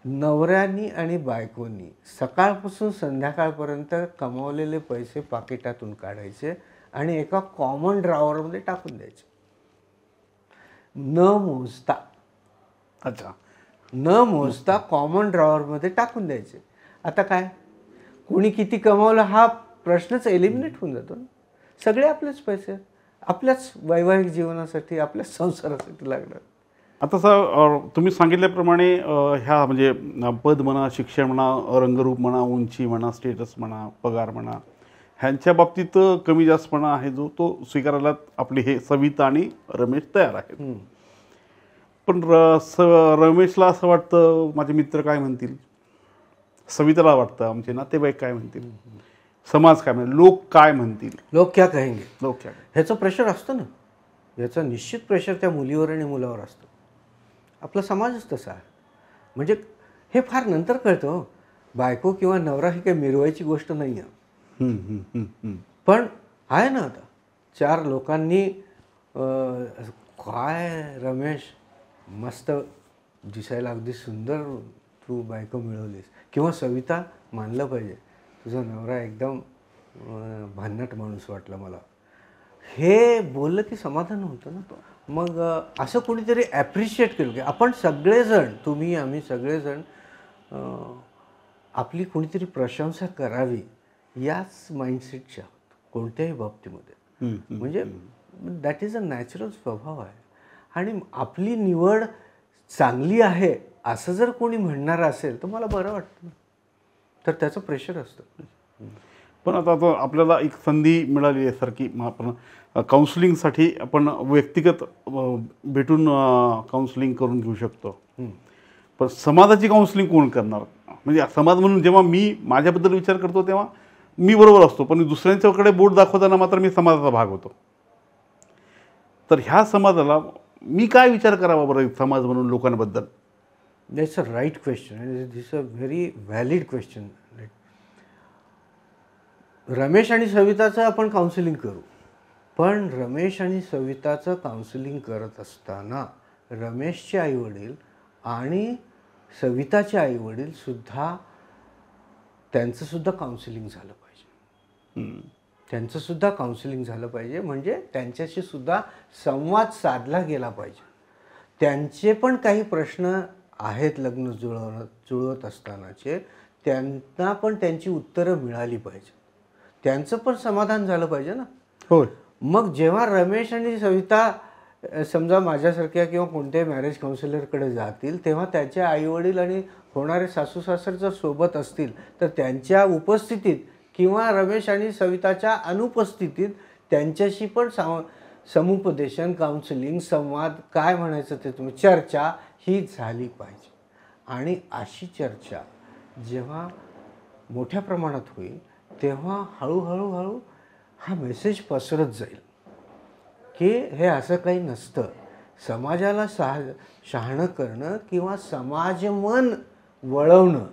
नवऱ्यानी आणि बायकोनी सकाळपासून संध्याकाळपर्यंत कमावलेले पैसे पाकिटातून काढायचे आणि एका कॉमन ड्रॉवरमध्ये टाकून द्यायचे. न मोजता अच्छा. कॉमन ड्रॉवरमध्ये टाकून द्यायचे. आता काय, कोणी किती कमावलं हा प्रश्नच एलिमिनेट होऊन जातो ना. सगळे आपलेच पैसे आपल्याच वैवाहिक जीवनासाठी, आपल्याच संसारासाठी लागणार. आता सर तुम्ही सांगितल्याप्रमाणे ह्या म्हणजे पद म्हणा, शिक्षण म्हणा, रंगरूप म्हणा, उंची म्हणा, स्टेटस म्हणा, पगार म्हणा, ह्यांच्या बाबतीत कमी जास्तपणा आहे जो तो स्वीकारायला आपले हे सविता आणि रमेश तयार आहेत. पण रमेशला असं वाटतं माझे मित्र काय म्हणतील, सविताला वाटतं आमचे नातेवाईक काय म्हणतील, समाज काय म्हणतील, लोक काय म्हणतील, लोक क्या कहेंगे, लोक काय. ह्याचं प्रेशर असतं ना. याचं निश्चित प्रेशर त्या मुलीवर आणि मुलावर असतं. आपला समाजच तसा आहे. म्हणजे हे फार नंतर कळतं. बायको किंवा नवरा ही काही मिरवायची गोष्ट नाही आहे. पण आहे ना, आता 4 लोकांनी काय रमेश मस्त दिसायला अगदी सुंदर तू बायको मिळवलीस, किंवा सविता मानलं पाहिजे तुझा नवरा एकदम भन्नाट माणूस वाटला मला, हे बोललं की समाधान होतं ना. मग असं कोणीतरी ॲप्रिशिएट केलं की आपण सगळेजण, तुम्ही आम्ही सगळेजण आपली कोणीतरी प्रशंसा करावी याच माइंडसेटच्या कोणत्याही बाबतीमध्ये. म्हणजे दॅट इज अ नॅचरल स्वभाव आहे. आणि आपली निवड चांगली आहे असं जर कोणी म्हणणारं असेल तर मला बरं वाटतं ना. तर त्याचं प्रेशर असतं. पण आता आपल्याला एक संधी मिळाली आहे सर की आपण काउन्सिलिंगसाठी आपण व्यक्तिगत भेटून काउन्सिलिंग करून घेऊ शकतो. पण समाजाची काउन्सिलिंग कोण करणार? म्हणजे समाज म्हणून जेव्हा मी माझ्याबद्दल विचार करतो तेव्हा मी बरोबर असतो, पण दुसऱ्यांच्याकडे बोट दाखवताना मात्र मी समाजाचा भाग होतो. तर ह्या समाजाला मी काय विचार करावा बरं समाज म्हणून लोकांबद्दल? That's a right question and this a very valid question. Ramesh आणि सविताचं आपण काउन्सिलिंग करू, पण रमेश आणि सविताचं काउन्सिलिंग करत असताना रमेशचे आईवडील आणि सविताचे आईवडील सुद्धा, त्यांचंसुद्धा काउन्सिलिंग झालं पाहिजे. त्यांचंसुद्धा काउन्सिलिंग झालं पाहिजे. म्हणजे त्यांच्याशी सुद्धा संवाद साधला गेला पाहिजे. त्यांचे पण काही प्रश्न आहेत लग्न जुळवत असतानाचे, त्यांना पण त्यांची उत्तरं मिळाली पाहिजे. त्यांचं पण समाधान झालं पाहिजे ना. होय. मग जेव्हा रमेश आणि सविता समजा माझ्यासारख्या किंवा कोणत्याही मॅरेज काउन्सिलरकडे जातील, तेव्हा त्याचे आईवडील आणि होणारे सासू सासरे जर सोबत असतील तर त्यांच्या उपस्थितीत किंवा रमेश आणि सविताच्या अनुपस्थितीत त्यांच्याशी पण समुपदेशन, काउन्सिलिंग, संवाद, काय म्हणायचं ते तुम्ही, चर्चा ही झाली पाहिजे. आणि अशी चर्चा जेव्हा मोठ्या प्रमाणात होईल तेव्हा हळूहळू हा मेसेज पसरत जाईल की हे असं काही नसतं. समाजाला शहाणं करणं किंवा समाजमन वळवणं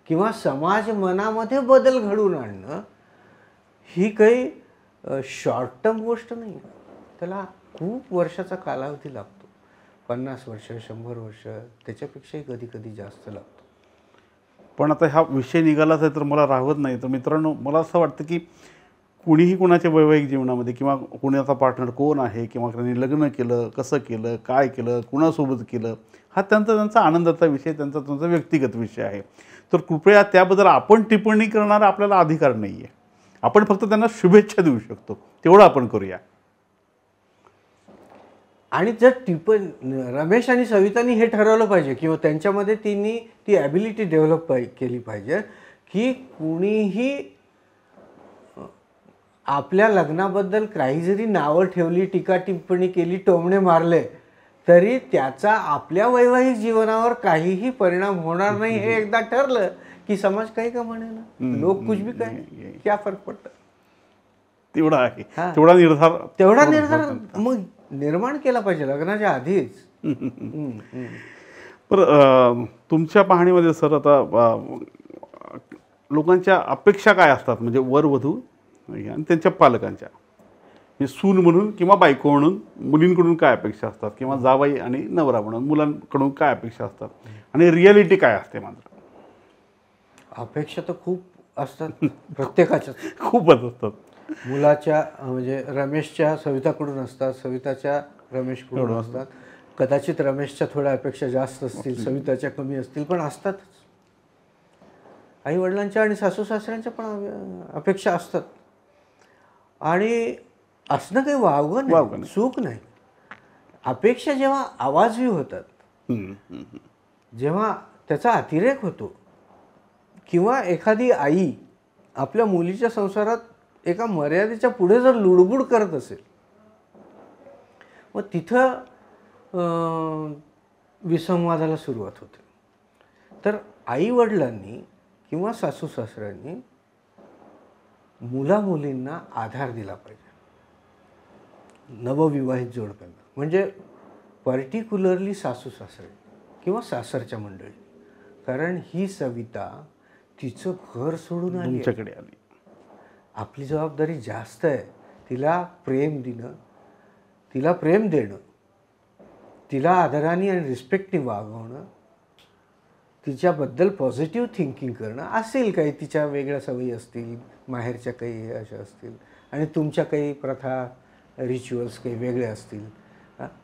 किंवा समाज मनामध्ये बदल घडवून आणणं ही काही शॉर्ट टर्म गोष्ट नाही. त्याला खूप वर्षाचा कालावधी लागतो. 50 वर्ष, 100 वर्ष, त्याच्यापेक्षाही कधी कधी जास्त लागतो. पण आता हा विषय निघालाच आहे तर मला राहत नाही. तर मित्रांनो, मला असं वाटतं की कुणीही कुणाच्या वैवाहिक जीवनामध्ये किंवा कुणाचा पार्टनर कोण आहे किंवा त्यांनी लग्न केलं, कसं केलं, काय केलं, कुणासोबत केलं, हा त्यांचा आनंदाचा विषय, त्यांचा व्यक्तिगत विषय आहे. तर कृपया त्याबद्दल आपण टिप्पणी करणारा आपल्याला अधिकार नाही आहे. आपण फक्त त्यांना शुभेच्छा देऊ शकतो, तेवढं आपण करूया. आणि जर रमेश आणि सवितानी हे ठरवलं पाहिजे किंवा त्यांच्यामध्ये ती ॲबिलिटी डेव्हलप केली पाहिजे की कुणीही आपल्या लग्नाबद्दल काही जरी नावं ठेवली, टीका टिप्पणी केली, टोमणे मारले तरी त्याचा आपल्या वैवाहिक जीवनावर काहीही परिणाम होणार नाही. हे एकदा ठरलं की समाज काही का म्हणे ना, लोक कुछ भी काय, क्या फरक पडतं. तेवढा आहे, तेवढा निर्धार मग निर्माण केला पाहिजे लग्नाच्या आधीच. पण तुमच्या पाहणीमध्ये सर आता लोकांच्या अपेक्षा काय असतात, म्हणजे वरवधू आणि त्यांच्या पालकांच्या, म्हणजे सून म्हणून किंवा बायको म्हणून मुलींकडून काय अपेक्षा असतात, किंवा जावाई आणि नवरा म्हणून मुलांकडून काय अपेक्षा असतात, आणि रियालिटी काय असते? मात्र अपेक्षा तर खूप असतात प्रत्येकाच्या, खूपच असतात. मुलाच्या म्हणजे रमेशच्या सविताकडून असतात, सविताच्या रमेशकडून असतात, कदाचित रमेशच्या थोड्या अपेक्षा जास्त असतील, सविताच्या कमी असतील, पण असतातच. आई वडिलांच्या आणि सासू सासऱ्यांच्या पण अपेक्षा असतात. आणि असणं काही वावगं नाही, चूक नाही. अपेक्षा जेव्हा आवाजवी होतात, जेव्हा त्याचा अतिरेक होतो, किंवा एखादी आई आपल्या मुलीच्या संसारात एका मर्यादेच्या पुढे जर लुडबुड करत असेल, मग तिथं विसंवादाला सुरुवात होते. तर आई वडिलांनी किंवा सासू सासऱ्यांनी मुला मुलींना आधार दिला पाहिजे. नवविवाहित जोडप्यांना, म्हणजे पर्टिक्युलरली सासू सासरे किंवा सासरच्या मंडळी. कारण ही सविता तिचं घर सोडून आली, तुमच्याकडे आली. आपली जबाबदारी जास्त आहे. तिला प्रेम देणं, तिला प्रेम देणं, तिला आदराने आणि रिस्पेक्टने वागवणं, तिच्याबद्दल पॉझिटिव्ह थिंकिंग करणं. असेल काही तिच्या वेगळ्या सवयी असतील, माहेरच्या काही अशा असतील, आणि तुमच्या काही प्रथा रिच्युअल्स काही वेगळे असतील.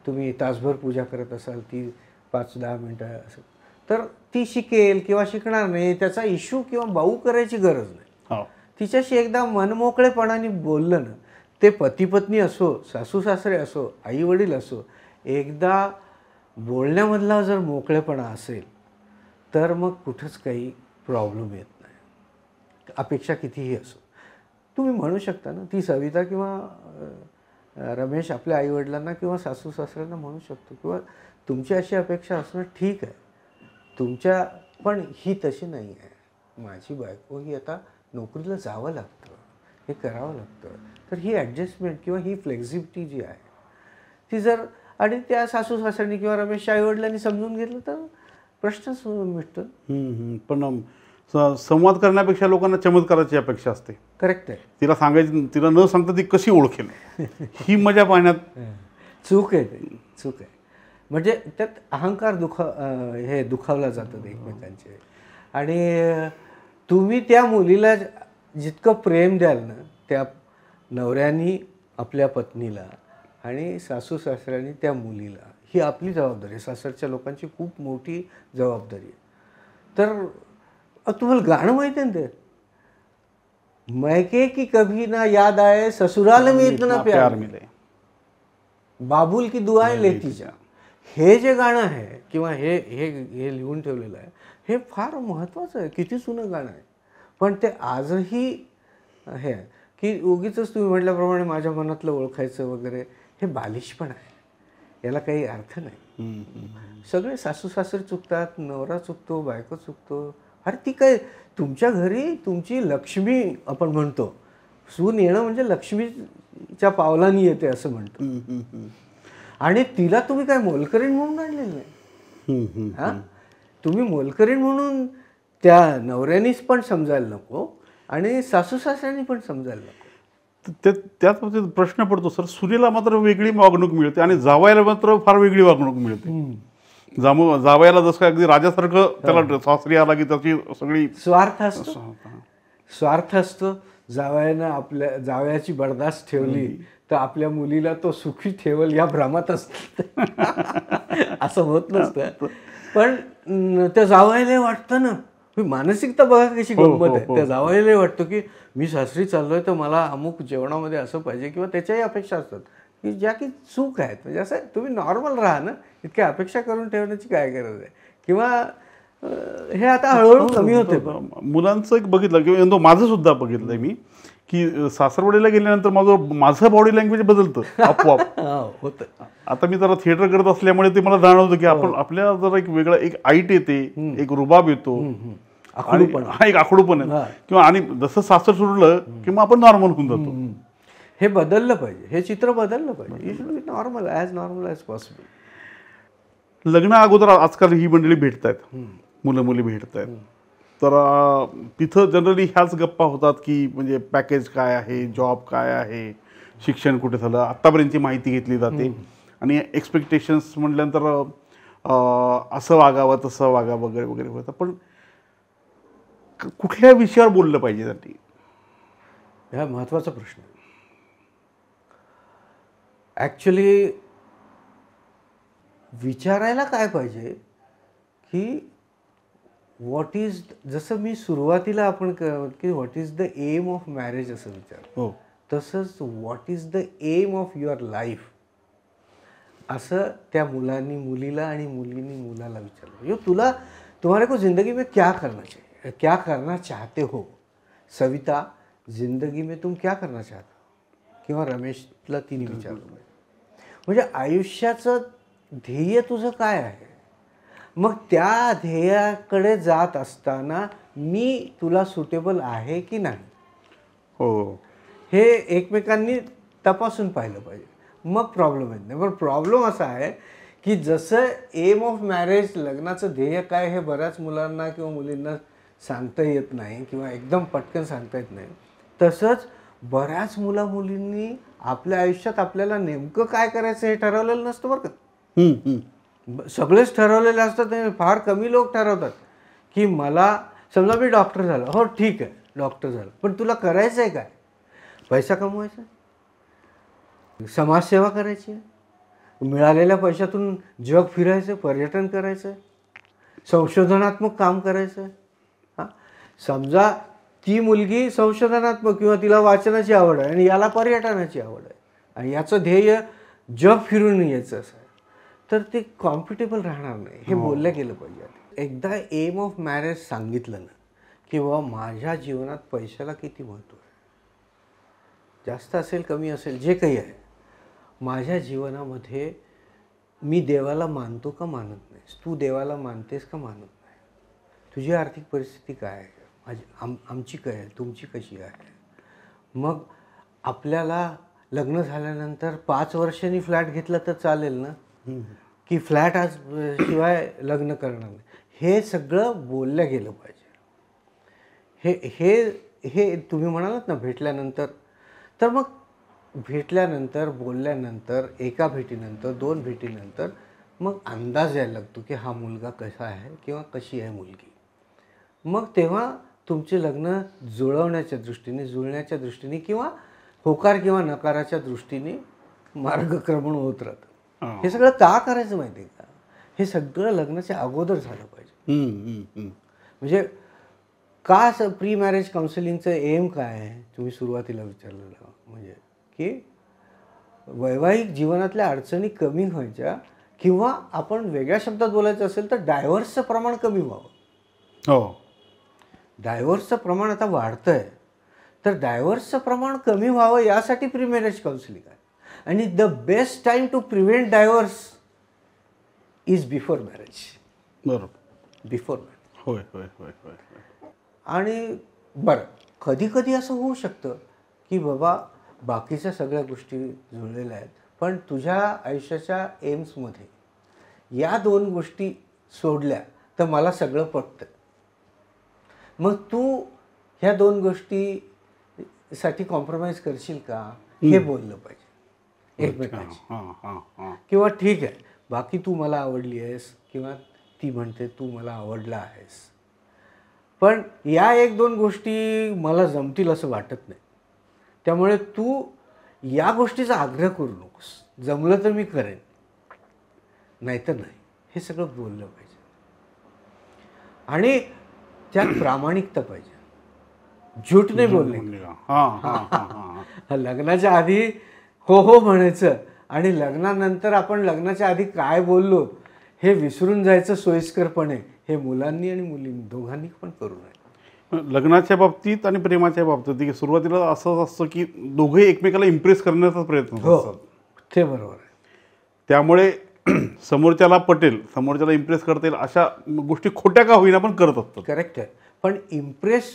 तुम्ही तासभर पूजा करत असाल, ती 5-10 मिनटं असेल, तर ती शिकेल किंवा शिकणार नाही, त्याचा इश्यू किंवा बाऊ करायची गरज नाही. तिच्याशी एकदा मनमोकळेपणाने बोललं ना, ते पती पत्नी असो, सासू सासरे असो, आई वडील असो, एकदा बोलण्यामधला जर मोकळेपणा असेल तर मग कुठंच काही प्रॉब्लेम येत नाही. अपेक्षा कितीही असो. तुम्ही म्हणू शकता ना, ती सविता किंवा रमेश आपल्या आईवडिलांना किंवा सासू सासऱ्यांना म्हणू शकतो, किंवा तुमची अशी अपेक्षा असणं ठीक आहे तुमच्या, पण ही तशी नाही आहे. माझी बायको ही आता नोकरीला जावं लागतं, हे करावं लागतं. तर ही ॲडजस्टमेंट किंवा ही फ्लेक्झिबिलिटी जी आहे ती जर, आणि त्या सासू सासऱ्यांनी किंवा रमेशच्या आईवडिलांनी समजून घेतलं तर प्रश्नच मिटतो. पण संवाद करण्यापेक्षा लोकांना चमत्काराची अपेक्षा असते. करेक्ट आहे. तिला सांगायची, तिला न सांगता ती कशी ओळखेल ही मजा पाहण्यात चूक आहे. ते चूक आहे. म्हणजे त्यात अहंकार हे दुखावला जातात एकमेकांचे. आणि तुम्ही त्या मुलीला जितकं प्रेम द्याल ना, त्या नवऱ्यानी आपल्या पत्नीला आणि सासू सासऱ्यांनी त्या मुलीला, ही आपली जबाबदारी आहे. सासरच्या लोकांची खूप मोठी जबाबदारी आहे. तर तुम्हाला गाणं माहिती आहे ना ते, मैके की कभी ना याद आए ससुराल में इतना प्यार मिले, बाबुल की दुआएं लेती जा. हे जे गाणं आहे किंवा हे हे हे लिहून ठेवलेलं आहे, हे फार महत्त्वाचं आहे. किती जुनं गाणं आहे, पण ते आजही हे आहे की उगीच तुम्ही म्हटल्याप्रमाणे माझ्या मनातलं ओळखायचं वगैरे, हे बालिशपण आहे. याला काही अर्थ नाही. सगळे सासू सासरे चुकतात, नवरा चुकतो, बायको चुकतो. अरे ती काय, तुमच्या घरी तुमची लक्ष्मी आपण म्हणतो, सून येणं म्हणजे लक्ष्मीच्या पावलांनी येते असं म्हणतो. आणि तिला तुम्ही काय मोलकरीण म्हणून आणलेलं नाही. हां, तुम्ही मोलकरीण म्हणून त्या नवऱ्यानीच पण समजायला नको आणि सासू सासऱ्यांनी पण समजायला नको. त्याच बाबतीत प्रश्न पडतो सर, सुनेला मात्र वेगळी वागणूक मिळते आणि जावयाला मात्र फार वेगळी वागणूक मिळते. जावयाला जसं काय अगदी राजासारखं त्याला सासरी आला की त्याची सगळी स्वार्थ असतो. जावयानं आपल्या जावयाची बर्दास्त ठेवली तर आपल्या मुलीला तो सुखी ठेवल या भ्रमात असतं. असं होत नसतं. पण त्या जावयाला वाटतं ना, मानसिकता बघा कशी गंमत आहे. त्या जावयाला वाटतं की मी सासरी चाललोय तर मला अमुक जेवणामध्ये असं पाहिजे, किंवा त्याच्याही अपेक्षा असतात की ज्या की चूक आहेत. म्हणजे असं तुम्ही नॉर्मल राहा ना, इतक्या अपेक्षा करून ठेवण्याची काय गरज आहे. किंवा हे आता हळूहळू कमी होते. मुलांचं एक बघितलं किंवा माझं सुद्धा बघितलंय मी की सासरवाडीला गेल्यानंतर माझं बॉडी लँग्वेज बदलतं आपोआप होतं. आता मी जरा थिएटर करत असल्यामुळे ते मला जाणवतं की आपण आपल्या जरा एक वेगळं एक आईट येते, एक रुबाब येतो, एक आखडूपण आहे. किंवा आणि जसं सासर सुटलं की मग आपण नॉर्मल होऊन जातो. हे बदललं पाहिजे, हे चित्र बदललं पाहिजे. You should B normal as possible. लग्ना अगोदर आजकाल ही मंडळी भेटत आहेत, मुलं मुली भेटत आहेत, तर तिथं जनरली ह्याच गप्पा होतात की म्हणजे पॅकेज काय आहे, जॉब काय आहे, शिक्षण कुठे झालं, आत्तापर्यंतची माहिती घेतली जाते. आणि एक्सपेक्टेशन्स म्हटल्यानंतर असं वागावं तसं वागावं वगैरे वगैरे होतं. पण कुठल्या विषयावर बोललं पाहिजे त्यांनी, हा महत्त्वाचा प्रश्न आहे. ॲक्च्युली विचारायला काय पाहिजे की व्हॉट इज, जसं मी सुरुवातीला आपण की what is the aim of marriage असं विचार, हो तसंच what is the aim of your life असं त्या मुलांनी मुलीला आणि मुलींनी मुलाला विचारलं. यो तुम्हारे को ज़िंदगी में क्या करना चाहिए, क्या करना चाहते हो सविता, जिंदगी में तुम क्या करना चाहते हो, किंवा रमेशला तिने विचारलं. म्हणजे आयुष्याचं ध्येय तुझं काय आहे, मग त्या ध्येयाकडे जात असताना मी तुला सुटेबल आहे की नाही हो, हे एकमेकांनी तपासून पाहिलं पाहिजे, मग प्रॉब्लेम येत नाही. पण प्रॉब्लेम असा आहे की जसं एम ऑफ मॅरेज, लग्नाचं ध्येय काय हे बऱ्याच मुलांना किंवा मुलींना सांगता येत नाही किंवा एकदम पटकन सांगता येत नाही, तसंच बऱ्याच मुलींनी आपल्या आयुष्यात आपल्याला नेमकं काय करायचं हे ठरवलेलं नसतं बरं का. सगळेच ठरवलेले असतात, ते फार कमी लोक ठरवतात की मला, समजा मी डॉक्टर झालो, हो ठीक आहे डॉक्टर झालं, पण तुला करायचं आहे काय, पैसा कमवायचा, समाजसेवा करायची आहे, मिळालेल्या पैशातून जग फिरायचं, पर्यटन करायचं, संशोधनात्मक काम करायचं. हां, समजा ती मुलगी संशोधनात्मक किंवा तिला वाचनाची आवड आहे आणि याला पर्यटनाची आवड आहे आणि याचं ध्येय जग फिरून यायचं असं आहे, तर ते कॉम्फर्टेबल राहणार नाही. हे बोललं गेलं पाहिजे. एकदा एम ऑफ मॅरेज सांगितलं ना किंवा माझ्या जीवनात पैशाला किती महत्त्व आहे, जास्त असेल कमी असेल जे काही आहे, माझ्या जीवनामध्ये मी देवाला मानतो का मानत नाहीस, तू देवाला मानतेस का मानत नाही, तुझी आर्थिक परिस्थिती काय आहे, आमची काय आहे, तुमची कशी आहे. मग आपल्याला लग्न झाल्यानंतर 5 वर्षांनी फ्लॅट घेतला तर चालेल ना, की फ्लॅट आज शिवाय लग्न करणार नाही, हे सगळं बोललं गेलं पाहिजे. हे हे हे तुम्ही म्हणालात ना भेटल्यानंतर, तर मग भेटल्यानंतर, बोलल्यानंतर, एका भेटीनंतर, 2 भेटीनंतर मग अंदाज यायला लागतो की हा मुलगा कसा आहे किंवा कशी आहे मुलगी. मग तेव्हा तुमचे लग्न जुळवण्याच्या दृष्टीने, जुळण्याच्या दृष्टीने किंवा होकार किंवा नकाराच्या दृष्टीने मार्गक्रमण होत राहतं. हे सगळं का करायचं माहिती आहे का, हे सगळं लग्नाच्या अगोदर झालं पाहिजे. म्हणजे का असं प्री मॅरेज काउन्सिलिंगचं एम काय आहे, तुम्ही सुरुवातीला विचारलेलं, म्हणजे की वैवाहिक जीवनातल्या अडचणी कमी व्हायच्या किंवा आपण वेगळ्या शब्दात बोलायचं असेल तर डायव्हर्सचं प्रमाण कमी व्हावं. हो, डायव्हर्सचं प्रमाण आता वाढतं आहे, तर डायव्हर्सचं प्रमाण कमी व्हावं यासाठी प्री मॅरेज काउन्सिलिंग आहे. आणि the best time to prevent divorce is before marriage. बरोबर, बिफोर मॅरेज. होय होय होय होय. आणि बरं, कधी कधी असं होऊ शकतं की बाबा बाकीच्या सगळ्या गोष्टी जुळलेल्या आहेत, पण तुझ्या आयुष्याच्या एम्समध्ये या 2 गोष्टी सोडल्या तर मला सगळं पटतं. मग तू ह्या 2 गोष्टीसाठी कॉम्प्रोमाइज करशील का, हे बोललं पाहिजे एकमेकांशी. किंवा ठीक आहे, बाकी तू मला आवडली आहेस किंवा ती म्हणते तू मला आवडला आहेस, पण या 1-2 गोष्टी मला जमतील असं वाटत नाही, त्यामुळे तू या गोष्टीचा आग्रह करू नकोस, जमलं तर मी करेन, नाहीतर नाही. हे सगळं बोललं पाहिजे आणि त्यात प्रामाणिकता पाहिजे, झूट नाही बोलणे. लग्नाच्या आधी हो हो म्हणायचं आणि लग्नानंतर आपण लग्नाच्या आधी काय बोललो हे विसरून जायचं सोयीस्करपणे, हे मुलांनी आणि मुलींनी दोघांनी पण करू नये. लग्नाच्या बाबतीत आणि प्रेमाच्या बाबतीत सुरुवातीला असंच असतं की दोघे एकमेकाला इम्प्रेस करण्याचा प्रयत्न करतात. ते बरोबर आहे. त्यामुळे समोरच्याला पटेल, समोरच्याला इम्प्रेस करता येईल अशा गोष्टी खोट्या का होईना पण करत असतात. करेक्ट आहे, पण इम्प्रेस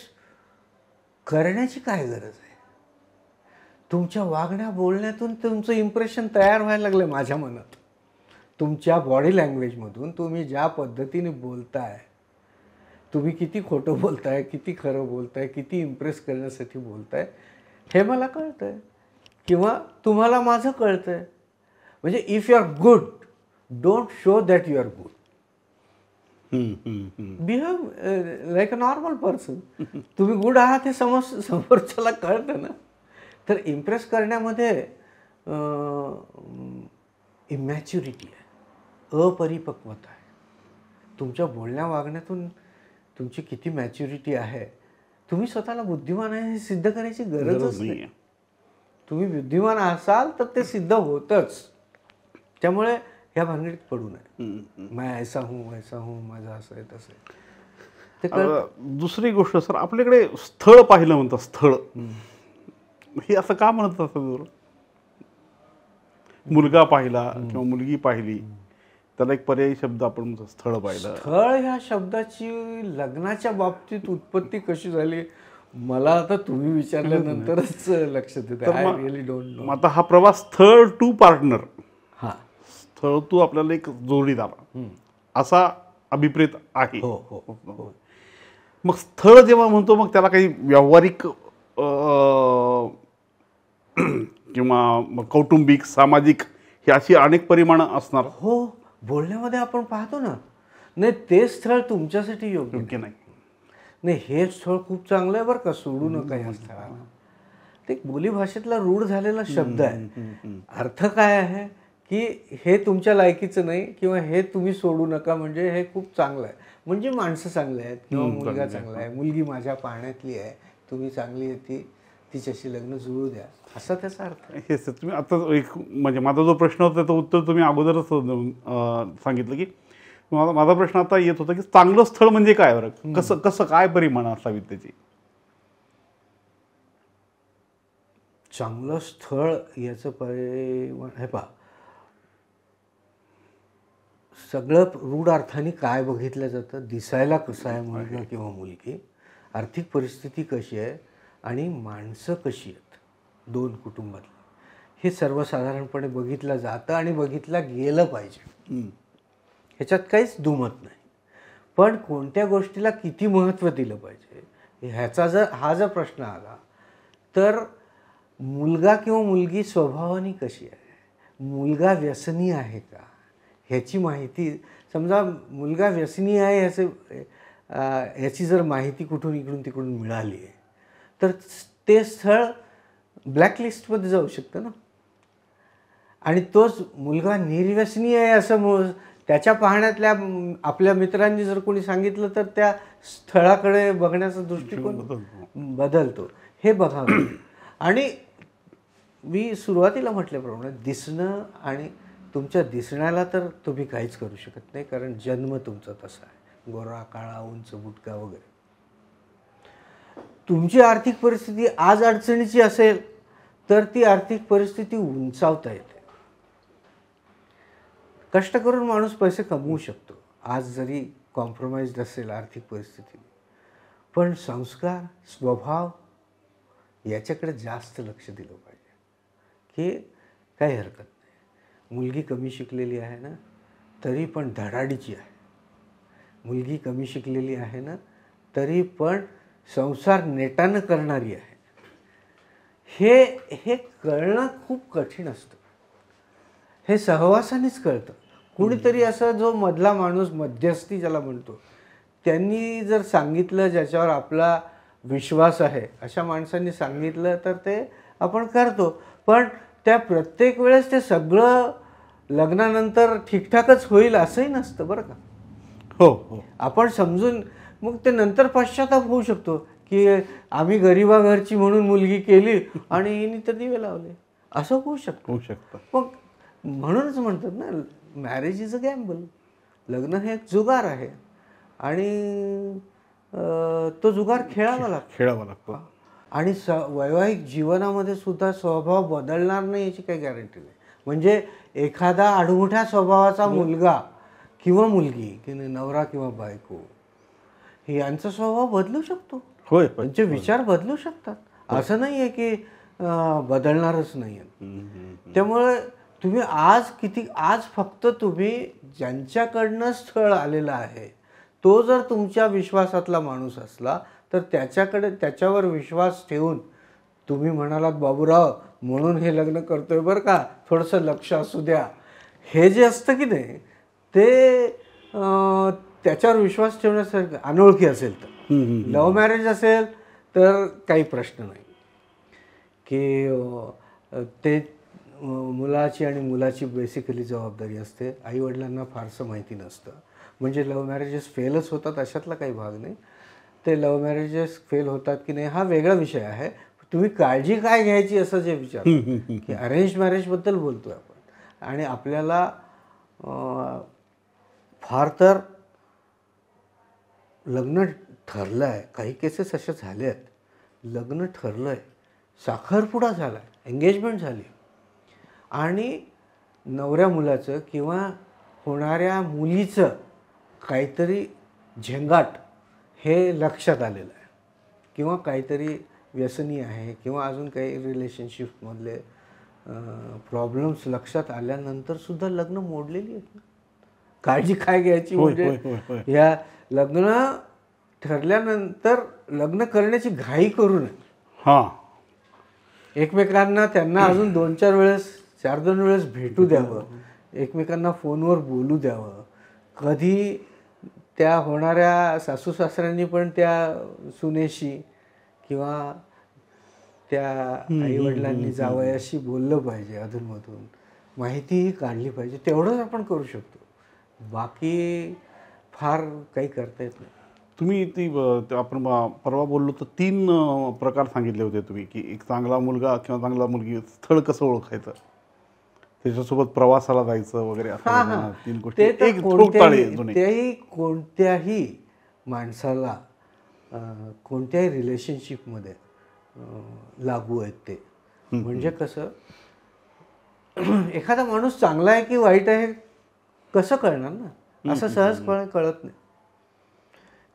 करण्याची काय गरज आहे. तुमच्या वागण्या बोलण्यातून तुमचं इम्प्रेशन तयार व्हायला लागलं माझ्या मनात. तुमच्या बॉडी लँग्वेजमधून तुम्ही ज्या पद्धतीने बोलताय, तुम्ही किती खोटं बोलताय, किती खरं बोलताय, किती इम्प्रेस करण्यासाठी बोलताय, हे मला कळतं आहे किंवा तुम्हाला माझं कळतं आहे. म्हणजे if you are good, don't show that you are good. Behave like a normal person. तुम्ही गुड आहात हे समोरच्याला कळतं ना. तर इम्प्रेस करण्यामध्ये इमॅच्युरिटी आहे. अपरिपक्वता आहे. तुमच्या बोलण्या वागण्यातून तुमची किती मॅच्युरिटी आहे. तुम्ही स्वतःला बुद्धिमान आहे हे सिद्ध करायची गरजच नाही. तुम्ही बुद्धिमान असाल तर ते सिद्ध होतच. त्यामुळे ह्या भानगडीत पडू नये. मैं ऐसा हूँ, माझं असं आहे तसं आहे. दुसरी गोष्ट सर, आपल्याकडे स्थळ पाहिलं म्हणतात. स्थळ हे असं का म्हणत असं? मुलगा पाहिला किंवा मुलगी पाहिली, त्याला एक पर्यायी शब्द आपण म्हणतो स्थळ पाहिलं. स्थळ ह्या शब्दाची लग्नाच्या बाबतीत उत्पत्ती कशी झाली मला आता तुम्ही विचारल्यानंतरच लक्षात येतं. I really don't know. आता हा प्रवास स्थळ टू पार्टनर, हा स्थळ टू आपल्याला एक जोडीदार असा अभिप्रेत आहे. हो हो हो. मग स्थळ जेव्हा म्हणतो मग त्याला काही व्यावहारिक किंवा कौटुंबिक, सामाजिक ही अशी अनेक परिमाणं असणार. हो, बोलण्यामध्ये आपण पाहतो ना. नाही, ते स्थळ तुमच्यासाठी योग्य नाही. नाही, हे स्थळ खूप चांगलं आहे बरं का, सोडू नका या स्थळाला. ते बोलीभाषेतला रूढ झालेला शब्द आहे. अर्थ काय आहे की हे तुमच्या लायकीचं नाही किंवा हे तुम्ही सोडू नका, म्हणजे हे खूप चांगलं आहे, म्हणजे माणसं चांगले आहेत किंवा मुलगा चांगला आहे, मुलगी माझ्या पाहण्यातली आहे, तुम्ही चांगली आहे, ती तिच्याशी लग्न जुळू द्या, असा त्याचा अर्थ आहे. हे सर, तुम्ही आता एक म्हणजे माझा जो प्रश्न होता त्याचं उत्तर तुम्ही अगोदरच सांगितलं की माझा प्रश्न आता येत होता की चांगलं स्थळ म्हणजे काय बरं, कसं कसं काय परिमाण असावीत त्याची? चांगलं स्थळ याचं परिमाण हे पहा, सगळं रूढ अर्थाने काय बघितलं जातं, दिसायला कसं आहे मुलगा किंवा मुलगी, आर्थिक परिस्थिती कशी आहे आणि माणसं कशी आहेत दोन कुटुंबातली, हे सर्वसाधारणपणे बघितलं जातं आणि बघितलं गेलं पाहिजे. ह्याच्यात काहीच दुमत नाही. पण कोणत्या गोष्टीला किती महत्त्व दिलं पाहिजे ह्याचा जर प्रश्न आला तर मुलगा किंवा मुलगी स्वभावाने कशी आहे, मुलगा व्यसनी आहे का ह्याची माहिती, समजा मुलगा व्यसनी आहे ह्याची जर माहिती कुठून इकडून तिकडून मिळाली आहे तर ते स्थळ ब्लॅकलिस्टमध्ये जाऊ शकतं ना. आणि तोच मुलगा निर्व्यसनी आहे असं त्याच्या पाहण्यातल्या आपल्या मित्रांनी जर कोणी सांगितलं तर त्या स्थळाकडे बघण्याचा दृष्टिकोन बदलतो. हे बघावं. आणि मी सुरुवातीला म्हटल्याप्रमाणे दिसणं आणि तुमच्या दिसण्याला तर तुम्ही काहीच करू शकत नाही, कारण जन्म तुमचा तसा आहे, गोरा काळा उंच बुटका वगैरे. तुमची आर्थिक परिस्थिती आज अडचणीची असेल तर ती आर्थिक परिस्थिती उंचावता येते. कष्ट करून माणूस पैसे कमवू शकतो आज जरी कॉम्प्रोमाइज्ड असेल आर्थिक परिस्थिती, पण संस्कार स्वभाव याच्याकडे जास्त लक्ष दिलं पाहिजे. की काही हरकत नाही, मुलगी कमी शिकलेली आहे ना तरी पण धडाडीची आहे, मुलगी कमी शिकलेली आहे ना तरी पण संसार नेटानं करणारी आहे. हे कळणं खूप कठीण असतं. हे सहवासानेच कळतं. कुणीतरी असं जो मधला माणूस, मध्यस्थी ज्याला म्हणतो, त्यांनी जर सांगितलं ज्याच्यावर आपला विश्वास आहे अशा माणसांनी सांगितलं तर ते आपण करतो. पण त्या प्रत्येक वेळेस ते सगळं लग्नानंतर ठीकठाकच होईल असंही नसतं बरं का. हो हो. आपण समजून मग ते नंतर पश्चाताप होऊ शकतो की आम्ही गरिबा घरची म्हणून मुलगी केली आणि हिने तर दिवे लावले, असं होऊ शकतं. मग म्हणूनच म्हणतात ना, मॅरेज इज अ गॅम्बल. लग्न हे एक जुगार आहे आणि तो जुगार खेळावा लागतो. आणि वैवाहिक जीवनामध्ये सुद्धा स्वभाव बदलणार नाही याची काही गॅरंटी नाही. म्हणजे एखादा आडमुठ्या स्वभावाचा मुलगा किंवा मुलगी की नवरा किंवा बायको यांचा स्वभाव बदलू शकतो, त्यांचे विचार बदलू शकतात. असं नाही आहे की बदलणारच नाही आहे. त्यामुळे तुम्ही आज फक्त तुम्ही ज्यांच्याकडनं स्थळ आलेलं आहे तो जर तुमच्या विश्वासातला माणूस असला तर त्याच्यावर विश्वास ठेवून तुम्ही म्हणालात बाबूराव म्हणून हे लग्न करतोय बरं का, थोडंसं लक्ष असू द्या, हे जे असतं की नाही ते त्याच्यावर विश्वास ठेवण्यासारखं. अनोळखी असेल तर, लव्ह मॅरेज असेल तर काही प्रश्न नाही की ते मुलाची आणि मुलाची बेसिकली जबाबदारी असते. आईवडिलांना फारसं माहिती नसतं. म्हणजे लव्ह मॅरेजेस फेलच होतात अशातला काही भाग नाही. ते लव्ह मॅरेजेस फेल होतात की नाही हा वेगळा विषय आहे. तुम्ही काळजी काय घ्यायची असं जे विचार की अरेंज मॅरेजबद्दल बोलतोय आपण. आणि आपल्याला फार तर लग्न ठरलं आहे, काही केसेस अशा झाल्या आहेत, लग्न ठरलं आहे, साखरपुडा झाला आहे, एंगेजमेंट झाली आणि नवऱ्या मुलाचं किंवा होणाऱ्या मुलीचं काहीतरी झेंगाट हे लक्षात आलेलं आहे किंवा काहीतरी व्यसनी आहे किंवा अजून काही रिलेशनशिपमधले प्रॉब्लेम्स लक्षात आल्यानंतरसुद्धा लग्न मोडलेली आहेत. काळजी काय घ्यायची म्हणजे या लग्न ठरल्यानंतर लग्न करण्याची घाई करू नये. हां, एकमेकांना त्यांना अजून 2-4 वेळेस 4-2 वेळेस भेटू द्यावं, एकमेकांना फोनवर बोलू द्यावं. कधी त्या होणाऱ्या सासू सासऱ्यांनी पण त्या सुनेशी किंवा त्या आईवडिलांनी जावयाशी बोललं पाहिजे, अधूनमधून माहितीही काढली पाहिजे. तेवढंच आपण करू शकतो, बाकी फार काही करता येत नाही. तुम्ही आपण परवा बोललो तर 3 प्रकार सांगितले होते तुम्ही की एक चांगला मुलगा किंवा चांगला मुलगी स्थळ कसं ओळखायचं, त्याच्यासोबत प्रवासाला जायचं वगैरे असं 3 गोष्टी. एक तेही कोणत्याही माणसाला कोणत्याही रिलेशनशिपमध्ये लागू आहेत ते. म्हणजे कसं एखादा माणूस चांगला आहे की वाईट आहे कसं कळणार ना, असं सहजपणे कळत नाही.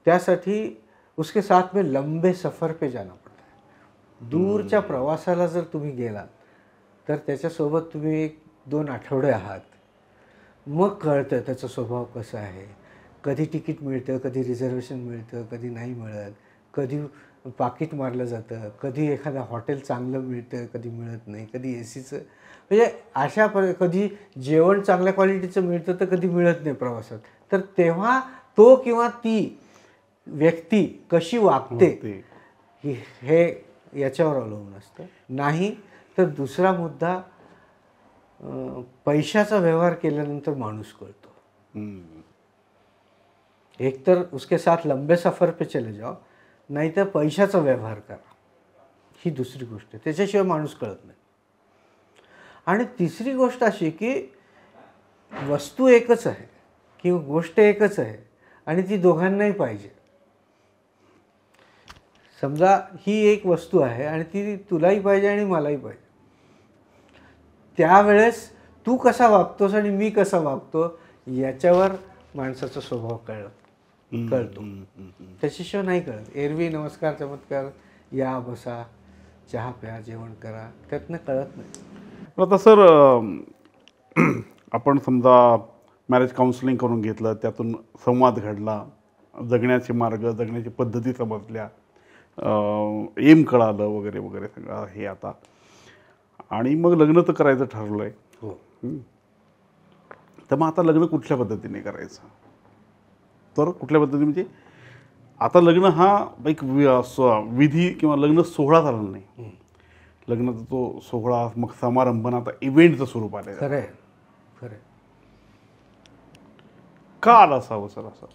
त्यासाठी उसके साथ में लंबे सफ़र पे जाना पड़ता है. दूरच्या प्रवासाला जर तुम्ही गेलात तर त्याच्यासोबत तुम्ही 1-2 आठवडे आहात, मग कळतं त्याचा स्वभाव कसा आहे. कधी तिकीट मिळतं, कधी रिझर्वेशन मिळतं, कधी नाही मिळत, कधी पाकीट मारलं जातं, कधी एखादं हॉटेल चांगलं मिळतं, कधी मिळत नाही, कधी एसीचं म्हणजे अशा कधी जेवण चांगल्या क्वालिटीचं मिळतं तर कधी मिळत नाही प्रवासात. तर तेव्हा तो किंवा ती व्यक्ती कशी वागते हे याच्यावर अवलंबून असतं. नाही तर दुसरा मुद्दा पैशाचा व्यवहार केल्यानंतर माणूस कळतो. एक तर उसके साथ लंबे सफर पे चले जाओ, नाही तर पैशाचा व्यवहार करा, ही दुसरी गोष्ट आहे. त्याच्याशिवाय माणूस कळत नाही. आणि तिसरी गोष्ट अशी की वस्तू एकच आहे किंवा गोष्ट एकच आहे आणि ती दोघांनाही पाहिजे. समजा ही एक वस्तू आहे आणि ती तुलाही पाहिजे आणि मलाही पाहिजे. त्यावेळेस तू कसा वागतोस आणि मी कसा वागतो याच्यावर माणसाचा स्वभाव कळतो. त्याच्याशिवाय नाही कळत. एरवी नमस्कार चमत्कार या बसा चहा प्या जेवण करा त्यातनं कळत नाही. आता सर आपण समजा मॅरेज काउन्सिलिंग करून घेतलं, त्यातून संवाद घडला, जगण्याचे मार्ग जगण्याची पद्धती समजल्या, एम कळालं वगैरे वगैरे सगळं हे आता, आणि मग लग्न तर करायचं ठरलं आहे. हो. तर मग आता लग्न कुठल्या पद्धतीने करायचं, तर कुठल्या पद्धतीने म्हणजे आता लग्न हा एक विधी किंवा लग्न सोहळा झाला नाही. लग्नाचा तो सोहळा मग समारंभ आता इव्हेंटचं स्वरूप आलं. खरं आहे, खरं आहे. का आलं असावं सर असं?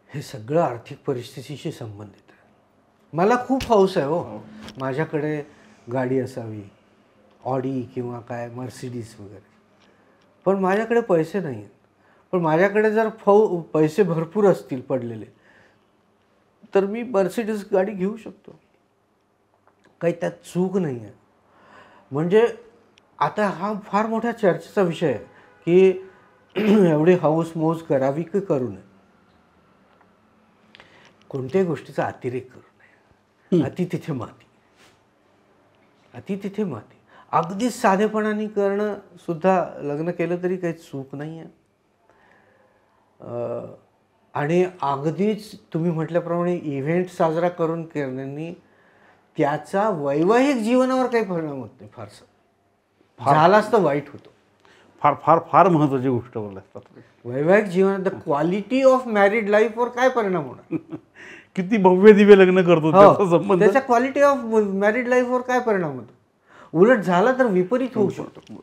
हे सगळं आर्थिक परिस्थितीशी संबंधित आहे. मला खूप हौस आहे हो, माझ्याकडे गाडी असावी, ऑडी किंवा काय मर्सिडीज वगैरे, पण माझ्याकडे पैसे नाही आहेत. पण माझ्याकडे जर पैसे भरपूर असतील पडलेले तर मी मर्सिडीज गाडी घेऊ शकतो, काही त्यात चूक नाही आहे. म्हणजे आता हा फार मोठ्या चर्चेचा विषय आहे की एवढी हौस मौज करावी की करू नये. कोणत्याही गोष्टीचा अतिरेक करू नये. अति तिथे माती, अति तिथे माती. अगदीच साधेपणाने करणं सुद्धा लग्न केलं तरी काही चूक नाही आहे. आणि अगदीच तुम्ही म्हटल्याप्रमाणे इव्हेंट साजरा करून करण्याने त्याचा वैवाहिक जीवनावर काही परिणाम होत नाही. फारसा झालाच तर वाईट होतो. फार फार फार महत्त्वाची गोष्ट बोलतात. वैवाहिक जीवनात द क्वालिटी ऑफ मॅरिड लाईफवर काय परिणाम होणार? किती भव्य दिव्य लग्न करतो त्याचा संबंध, त्याच्या क्वालिटी ऑफ मॅरिड लाईफवर काय परिणाम होतो? उलट झाला तर विपरीत होऊ शकतो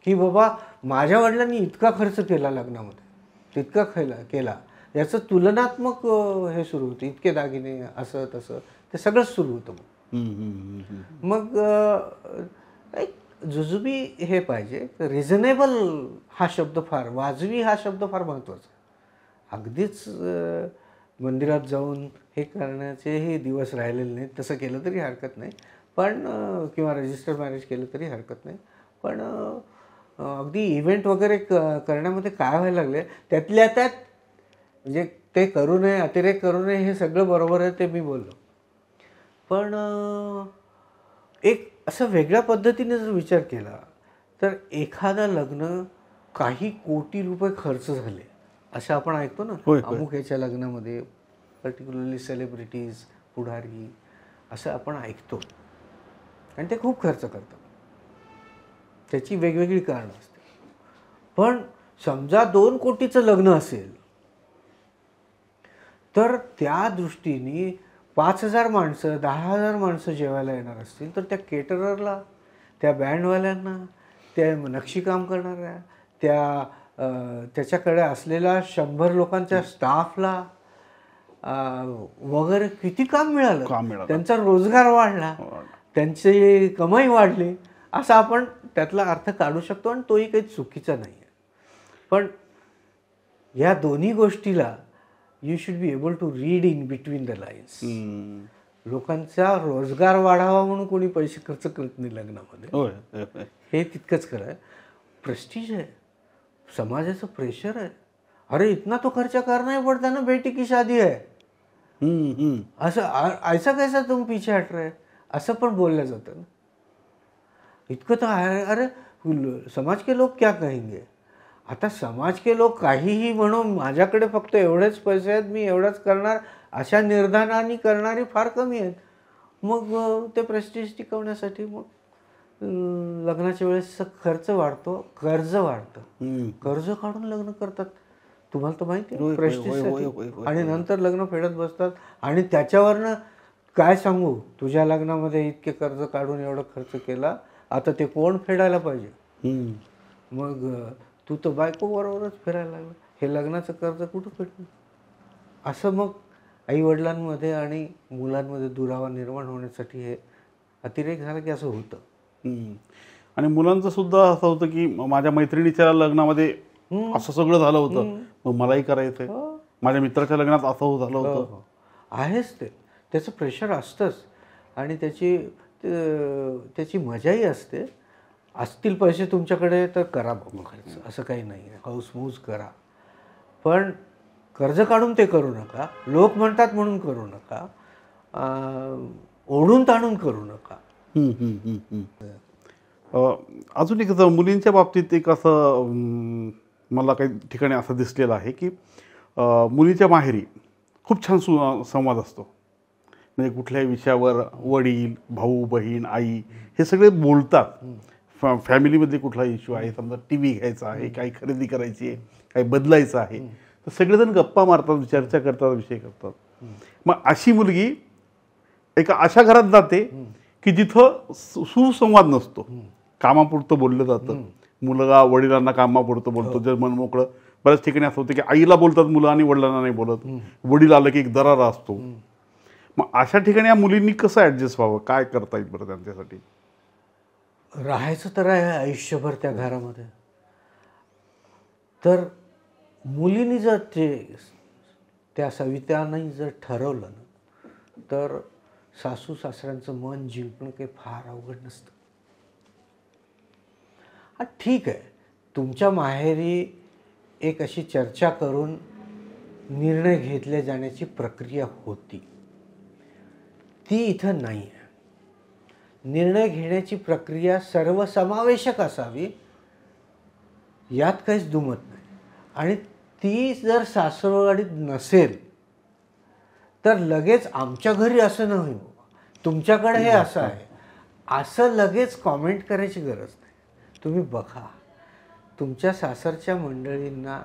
की बाबा माझ्या वडिलांनी इतका खर्च केला लग्नामध्ये, तितका केला याचं तुलनात्मक हे सुरू होतं, इतके दागिने असं तसं ते सगळंच सुरू होतं. मग एक जुजुबी हे पाहिजे, रिझनेबल हा शब्द फार, वाजवी हा शब्द फार महत्त्वाचा. अगदीच मंदिरात जाऊन हे करण्याचेही दिवस राहिलेले नाहीत, तसं केलं तरी हरकत नाही, पण किंवा रजिस्टर मॅरेज केलं तरी हरकत नाही. पण अगदी इव्हेंट वगैरे करण्यामध्ये काय व्हायला लागले, त्यातल्या त्यात म्हणजे ते करू नये, अतिरेक करू नये, हे सगळं बरोबर आहे, ते मी बोललो. पण एक असं वेगळ्या पद्धतीने जर विचार केला तर एखादं लग्न काही कोटी रुपये खर्च झाले असं आपण ऐकतो ना, अमुक याच्या लग्नामध्ये पर्टिक्युलरली सेलिब्रिटीज, पुढारी, असं आपण ऐकतो आणि ते खूप खर्च करतात. त्याची वेगवेगळी कारणं असतात. पण समजा 2 कोटीचं लग्न असेल तर त्या दृष्टीने 5,000 माणसं, 10,000 माणसं जेवायला येणार असतील तर त्या केटररला, त्या बँडवाल्यांना, त्या नक्षीकाम करणाऱ्या, त्याच्याकडे असलेल्या 100 लोकांच्या स्टाफला वगैरे किती काम मिळालं, त्यांचा रोजगार वाढला, त्यांची कमाई वाढली, असा आपण त्यातला अर्थ काढू शकतो आणि तोही काही चुकीचा नाही आहे. पण या दोन्ही गोष्टीला you should be able to read in between the lines. लोकांचा रोजगार वाढावा म्हणून कोणी पैसे खर्च करत नाही लग्नामध्ये, हे तितकंच खरं आहे. प्रेस्टीज आहे, समाजाचं प्रेशर आहे, अरे इतना तो खर्चा करना ही पड़ता ना, बेटी की शादी है, असं ऐसा कैसा तुम पीछे हट रहे, असं पण बोललं जातं ना. इतकं तर आहे, अरे समाज के लोग क्या कहेंगे. आता समाज के लोक काहीही म्हणून माझ्याकडे फक्त एवढेच पैसे आहेत, मी एवढंच करणार, अशा निर्धाराने करणारी फार कमी आहेत. मग ते प्रेस्टीज टिकवण्यासाठी मग लग्नाच्या वेळेस खर्च वाढतो, कर्ज वाढतं, कर्ज काढून लग्न करतात. तुम्हाला तर माहिती आहे प्रेस्टीजसाठी. आणि नंतर लग्न फेडत बसतात आणि त्याच्यावरनं काय सांगू, तुझ्या लग्नामध्ये इतके कर्ज काढून एवढा खर्च केला, आता ते कोण फेडायला पाहिजे. मग तू तर बायको बरोबरच फिरायला लागला, हे लग्नाचं कर्ज कुठं फेडणार. असं मग आईवडिलांमध्ये आणि मुलांमध्ये दुरावा निर्माण होण्यासाठी हे अतिरेक झाला की असं होतं. आणि मुलांचं सुद्धा असं होतं की माझ्या मैत्रिणीच्या लग्नामध्ये असं सगळं झालं होतं, मग मलाही करायचंय, माझ्या मित्राच्या लग्नात असं झालं होतं. आहेच ते, त्याचं प्रेशर असतंच आणि त्याची मजाही असते. असतील पैसे तुमच्याकडे तर करा बाबा खर्च, असं काही नाही आहे, हौसमौज करा. पण कर्ज काढून ते करू नका, लोक म्हणतात म्हणून करू नका, ओढून ताणून करू नका. अजून एक मुलींच्या बाबतीत एक असं मला काही ठिकाणी असं दिसलेलं आहे की मुलीच्या माहेरी खूप छान संवाद असतो. म्हणजे कुठल्याही विषयावर वडील, भाऊ, बहीण, आई हे सगळे बोलतात. फॅमिलीमध्ये कुठला इश्यू आहे, समजा टी व्ही घ्यायचा आहे, काही खरेदी करायची आहे, काही बदलायचं आहे, तर सगळेजण गप्पा मारतात, चर्चा करतात, विषय करतात. मग अशी मुलगी एका अशा घरात जाते की जिथं सुसंवाद नसतो, कामापुरतं बोललं जातं. मुलगा वडिलांना कामापुरतं बोलतो, जर मन मोकळं. बऱ्याच ठिकाणी असं होतं की आईला बोलतात मुलं आणि वडिलांना नाही बोलत, वडील आलं की एक दरारा असतो. मग अशा ठिकाणी या मुलींनी कसं ॲडजस्ट व्हावं, काय करता येईल बरं त्यांच्यासाठी? राहायचं तर आहे आयुष्यभर त्या घरामध्ये, तर मुलींनी जर त्या सविताने जर ठरवलं ना, तर सासू सासऱ्यांचं मन जिंकणं काही फार अवघड नसतं. हा ठीक आहे, तुमच्या माहेरी एक अशी चर्चा करून निर्णय घेतले जाण्याची प्रक्रिया होती, ती इथं नाही आहे. निर्णय घेण्याची प्रक्रिया सर्वसमावेशक असावी यात काहीच दुमत नाही. आणि ती जर सासरवाडीत नसेल तर लगेच आमच्या घरी असं नाही, तुमच्याकडे हे असं आहे, असं लगेच कॉमेंट करायची गरज नाही. तुम्ही बघा, तुमच्या सासरच्या मंडळींना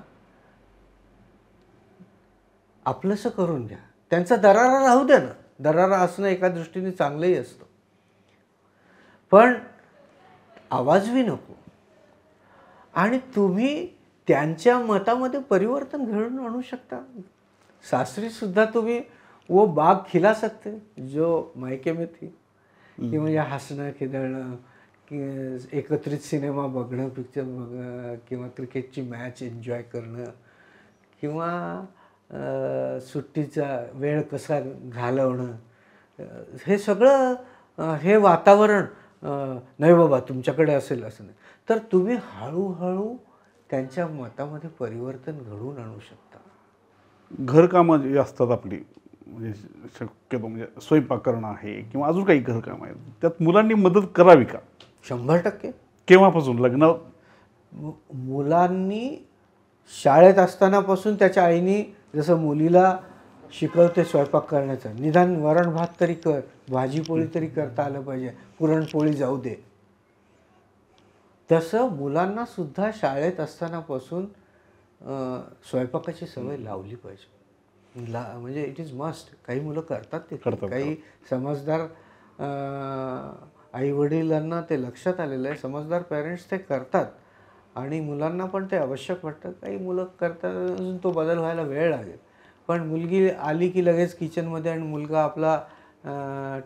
आपलंसं करून द्या, त्यांचा दरारा राहू द्या ना. दरारा असणं एका दृष्टीने चांगलंही असतं, पण आवाजवी नको आणि तुम्ही त्यांच्या मतामध्ये परिवर्तन घडवून आणू शकता. सासरीसुद्धा तुम्ही वो बाग खिला सकते जो मायके में थी, की म्हणजे हसणं खिदळणं की एकत्रित सिनेमा बघणं, पिक्चर बघणं किंवा क्रिकेटची मॅच एन्जॉय करणं किंवा सुट्टीचा वेळ कसा घालवणं, हे सगळं हे वातावरण नाही बाबा तुमच्याकडे असेल असं नाही. तर तुम्ही हळूहळू त्यांच्या मतामध्ये परिवर्तन घडवून आणू शकता. घरकामं जी असतात आपली, म्हणजे शक्यतो म्हणजे स्वयंपाक करणं आहे किंवा अजून काही घरकाम आहे, त्यात मुलांनी मदत करावी का? 100%. केव्हापासून? लग्न? मुलांनी शाळेत असतानापासून त्याच्या आईने जसं मुलीला शिकवते स्वयंपाक करण्याचं, निदान वरण भात तरी कर, भाजीपोळी तरी करता आलं पाहिजे, पुरणपोळी जाऊ दे, तसं मुलांना सुद्धा शाळेत असतानापासून स्वयंपाकाची सवय लावली पाहिजे. म्हणजे इट इज मस्ट. काही मुलं करतात ते, काही समजदार आईवडिलांना ते लक्षात आलेलं आहे, समजदार पेरेंट्स ते करतात आणि मुलांना पण ते आवश्यक वाटतं. काही मुलं करतात, अजून तो बदल व्हायला वेळ लागेल. पण मुलगी आली की लगेच किचनमध्ये आणि मुलगा आपला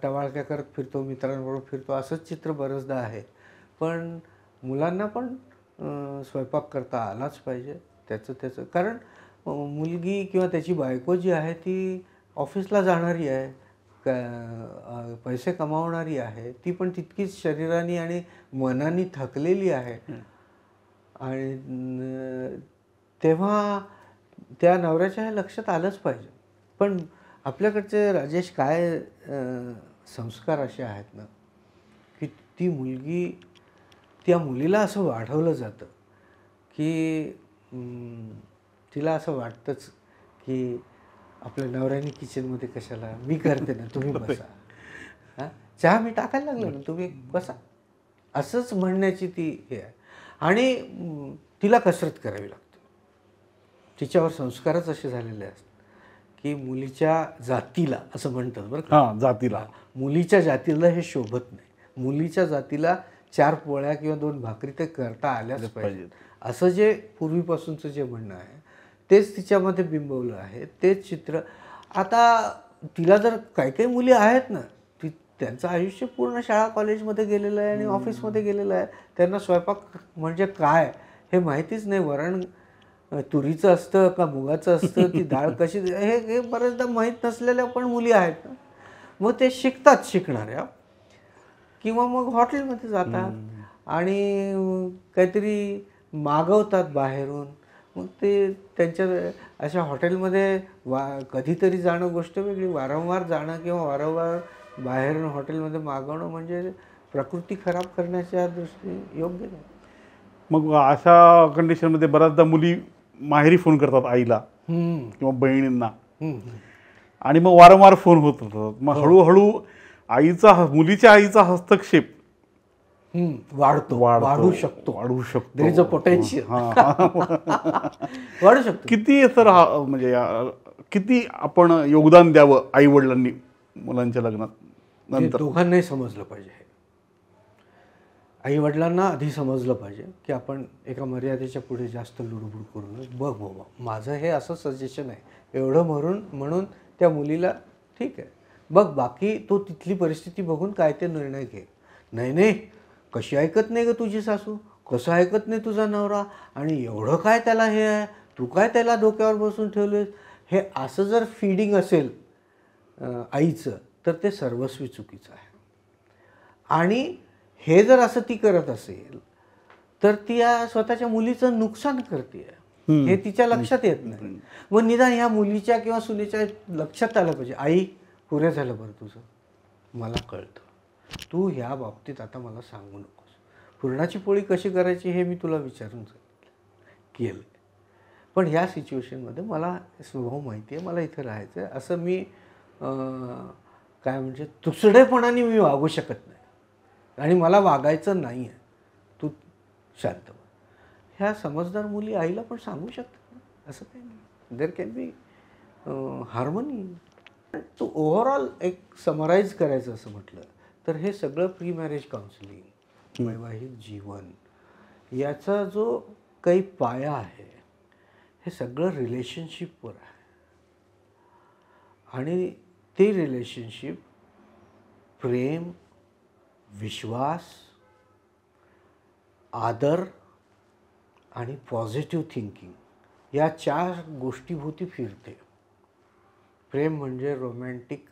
टवाळक्या करत फिरतो, मित्रांबरोबर फिरतो, असंच चित्र बरंचदा आहे. पण मुलांना पण स्वयंपाक करता आलाच पाहिजे त्याचं. कारण मुलगी किंवा त्याची बायको जी आहे ती ऑफिसला जाणारी आहे, पैसे कमावणारी आहे, ती पण तितकीच शरीराने आणि मनाने थकलेली आहे. आणि तेव्हा त्या नवऱ्याच्या हे लक्षात आलंच पाहिजे. पण आपल्याकडचे राजेश काय संस्कार असे आहेत ना की ती मुलगी, त्या मुलीला असं वाढवलं जातं की तिला असं वाटतंच की आपल्या नवऱ्याने किचनमध्ये कशाला, मी करते ना, तुम्ही बसा, हां चहा मी टाकायला लागलो ना, तुम्ही बसा, असंच म्हणण्याची ती हे आहे. आणि तिला कसरत करावी लागते. तिच्यावर संस्कारच असे झालेले असतात की मुलीच्या जातीला असं म्हणतात बरं का, हां, जातीला, मुलीच्या जातीला हे शोभत नाही. मुलीच्या जातीला 4 पोळ्या किंवा 2 भाकरी ते करता आल्याच पाहिजेत, असं जे पूर्वीपासूनचं जे म्हणणं आहे तेच तिच्यामध्ये बिंबवलं आहे, तेच चित्र. आता तिला जर काही काही मुली आहेत ना, त्यांचं आयुष्य पूर्ण शाळा कॉलेजमध्ये गेलेलं आहे आणि ऑफिसमध्ये गेलेलं आहे, त्यांना स्वयंपाक म्हणजे काय हे माहितीच नाही. वरण तुरीचं असतं का मुगाचं असतं, ती डाळ कशी, हे बऱ्याचदा माहीत नसलेल्या पण मुली आहेत ना. मग ते शिकणाऱ्या किंवा मग हॉटेलमध्ये जातात आणि काहीतरी मागवतात बाहेरून. मग ते त्यांच्या अशा हॉटेलमध्ये कधीतरी जाणं गोष्ट वेगळी, वारंवार जाणं किंवा वारंवार बाहेरून हॉटेलमध्ये मागवणं म्हणजे प्रकृती खराब करण्याच्या दृष्टीने योग्य नाही. मग अशा कंडिशनमध्ये बऱ्याचदा मुली माहेरी फोन करतात आईला किंवा बहिणींना, आणि मग वारंवार फोन होत होतात. मग हळूहळू मुलीच्या आईचा हस्तक्षेप वाढू शकतो. There is a potential. वाढू शकतो. किती तर म्हणजे किती आपण योगदान द्यावं आई वडिलांनी मुलांच्या लग्नात नंतर? दोघांनाही समजलं पाहिजे. आई वडिलांना आधी समजलं पाहिजे की आपण एका मर्यादेच्या पुढे जास्त लुडबुड करू नये. बघ बाबा, माझं हे असं सजेशन आहे, एवढं म्हणून त्या मुलीला ठीक आहे बघ, बाकी तो तिथली परिस्थिती बघून काय ते निर्णय घे. नाही कशी ऐकत नाही ग तुझी सासू, कसं ऐकत नाही तुझा नवरा, आणि एवढं काय त्याला हे आहे, तू काय त्याला डोक्यावर बसून ठेवलेस, हे असं जर फीडिंग असेल आईचं तर ते सर्वस्वी चुकीचं आहे. आणि हे जर असं ती करत असेल तर ती स्वतःच्या मुलीचं नुकसान करते, हे तिच्या लक्षात येत नाही. मग निदान ह्या मुलीच्या किंवा सुनेच्या लक्षात आलं पाहिजे, आई पुरे झालं बरं तुझं, मला कळतं, तू ह्या बाबतीत आता मला सांगू नकोस. पुरणाची पोळी कशी करायची हे मी तुला विचारून केलं, पण ह्या सिच्युएशनमध्ये मला स्वभाव माहिती आहे, मला इथं राहायचं आहे, असं मी काय म्हणजे तुसडेपणाने मी वागू शकत नाही आणि मला वागायचं नाही आहे, तू शांत व्हा. ह्या समजदार मुली आईला पण सांगू शकतात, असं काही नाही. देर कॅन बी हार्मोनी. तो ओव्हरऑल एक समराईज करायचं असं म्हटलं तर हे सगळं प्री मॅरेज काउन्सिलिंग, वैवाहिक जीवन याचा जो काही पाया आहे हे सगळं रिलेशनशिपवर आहे. आणि ते रिलेशनशिप प्रेम, विश्वास, आदर आणि पॉझिटिव्ह थिंकिंग या 4 गोष्टीभोवती फिरते. प्रेम म्हणजे रोमॅन्टिक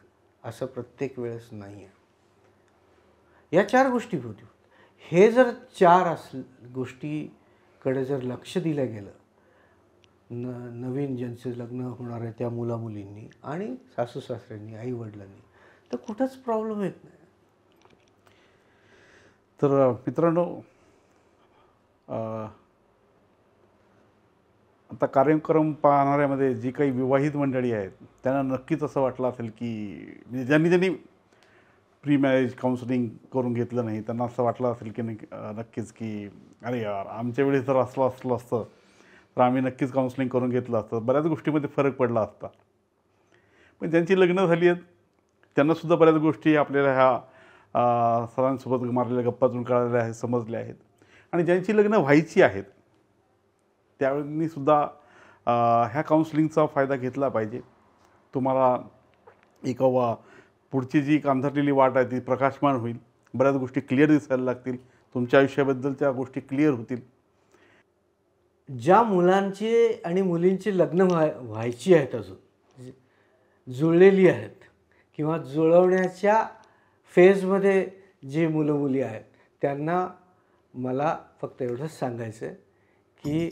असं प्रत्येक वेळेस नाही आहे. या 4 गोष्टीभोवती हे जर 4 गोष्टीकडे जर लक्ष दिलं गेलं नवीन ज्यांचे लग्न होणार आहे त्या मुलामुलींनी आणि सासू सासऱ्यांनी, आई वडिलांनी, तर कुठंच प्रॉब्लेम येत नाही. तर मित्रांनो, आता कार्यक्रम पाहणाऱ्यामध्ये जी काही विवाहित मंडळी आहेत त्यांना नक्कीच असं वाटलं असेल की म्हणजे ज्यांनी प्री मॅरेज काउन्सिलिंग करून घेतलं नाही त्यांना असं वाटलं असेल की नक्कीच की अरे यार, आमच्या वेळेस जर असलं असतं तर आम्ही नक्कीच काउन्सिलिंग करून घेतलं असतं, बऱ्याच गोष्टीमध्ये फरक पडला असता. पण ज्यांची लग्न झाली आहेत त्यांनासुद्धा बऱ्याच गोष्टी आपल्याला ह्या सरांसोबत मारलेल्या गप्पातून कळालेल्या आहेत, समजल्या आहेत. आणि ज्यांची लग्न व्हायची आहेत त्यावेळीसुद्धा ह्या काउन्सिलिंगचा फायदा घेतला पाहिजे. तुम्हाला एक पुढची जी अंधारलेली वाट आहे ती प्रकाशमान होईल, बऱ्याच गोष्टी क्लिअर दिसायला लागतील, तुमच्या आयुष्याबद्दलच्या गोष्टी क्लिअर होतील. ज्या मुलांची आणि मुलींची लग्न व्हायची आहेत, अजून जुळलेली आहेत किंवा जुळवण्याच्या फेजमध्ये जी मुलं मुली आहेत त्यांना मला फक्त एवढंच सांगायचं आहे की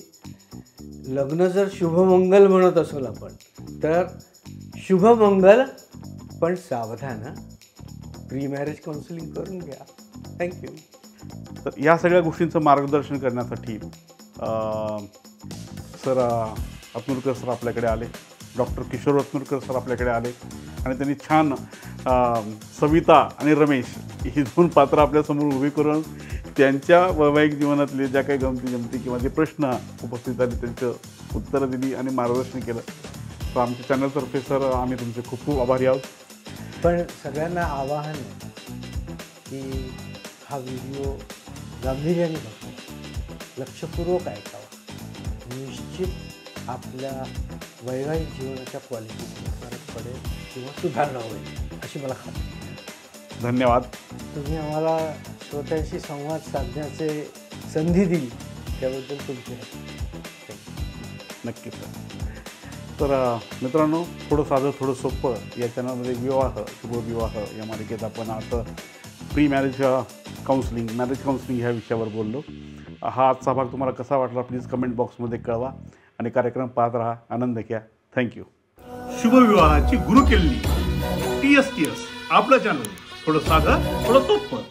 लग्न जर शुभमंगल म्हणत असेल आपण तर शुभमंगल, पण सावधान. प्री मॅरेज काउन्सिलिंग करून घ्या. थँक्यू. तर या सगळ्या गोष्टींचं मार्गदर्शन करण्यासाठी सर अतनुरकर सर आपल्याकडे आले, डॉक्टर किशोर अतनुरकर सर आपल्याकडे आले आणि त्यांनी छान सविता आणि रमेश ही 2 पात्र आपल्यासमोर उभी करून त्यांच्या वैवाहिक जीवनातले ज्या काही गमती किंवा जे प्रश्न उपस्थित झाले त्यांचं उत्तरं दिली आणि मार्गदर्शन केलं. तर आमच्या चॅनलतर्फे सर आम्ही तुमचे खूप खूप आभारी आहोत. पण सगळ्यांना आवाहन आहे की हा व्हिडिओ गांभीर्याने बघा, लक्षपूर्वक ऐकावा. निश्चित आपल्या वैवाहिक जीवनाच्या क्वालिटीत फरक पडेल किंवा सुधारणा होईल अशी मला खात्री आहे. धन्यवाद. तुम्ही आम्हाला श्रोत्यांशी संवाद साधण्याचे संधी दिली त्याबद्दल तुमचे नक्कीच सर. तर मित्रांनो, थोडं साधं थोडं सोपं या चॅनलमध्ये शुभविवाह या मालिकेत आपण आता प्री मॅरेज मॅरेज काउन्सिलिंग ह्या विषयावर बोललो. हा आजचा भाग तुम्हाला कसा वाटला प्लीज कमेंट बॉक्समध्ये कळवा आणि कार्यक्रम पाहत राहा, आनंद घ्या. थँक्यू. शुभविवाहाची गुरुकिल्ली TSTS आपलं चॅनल, थोडं साधं थोडं सोपं.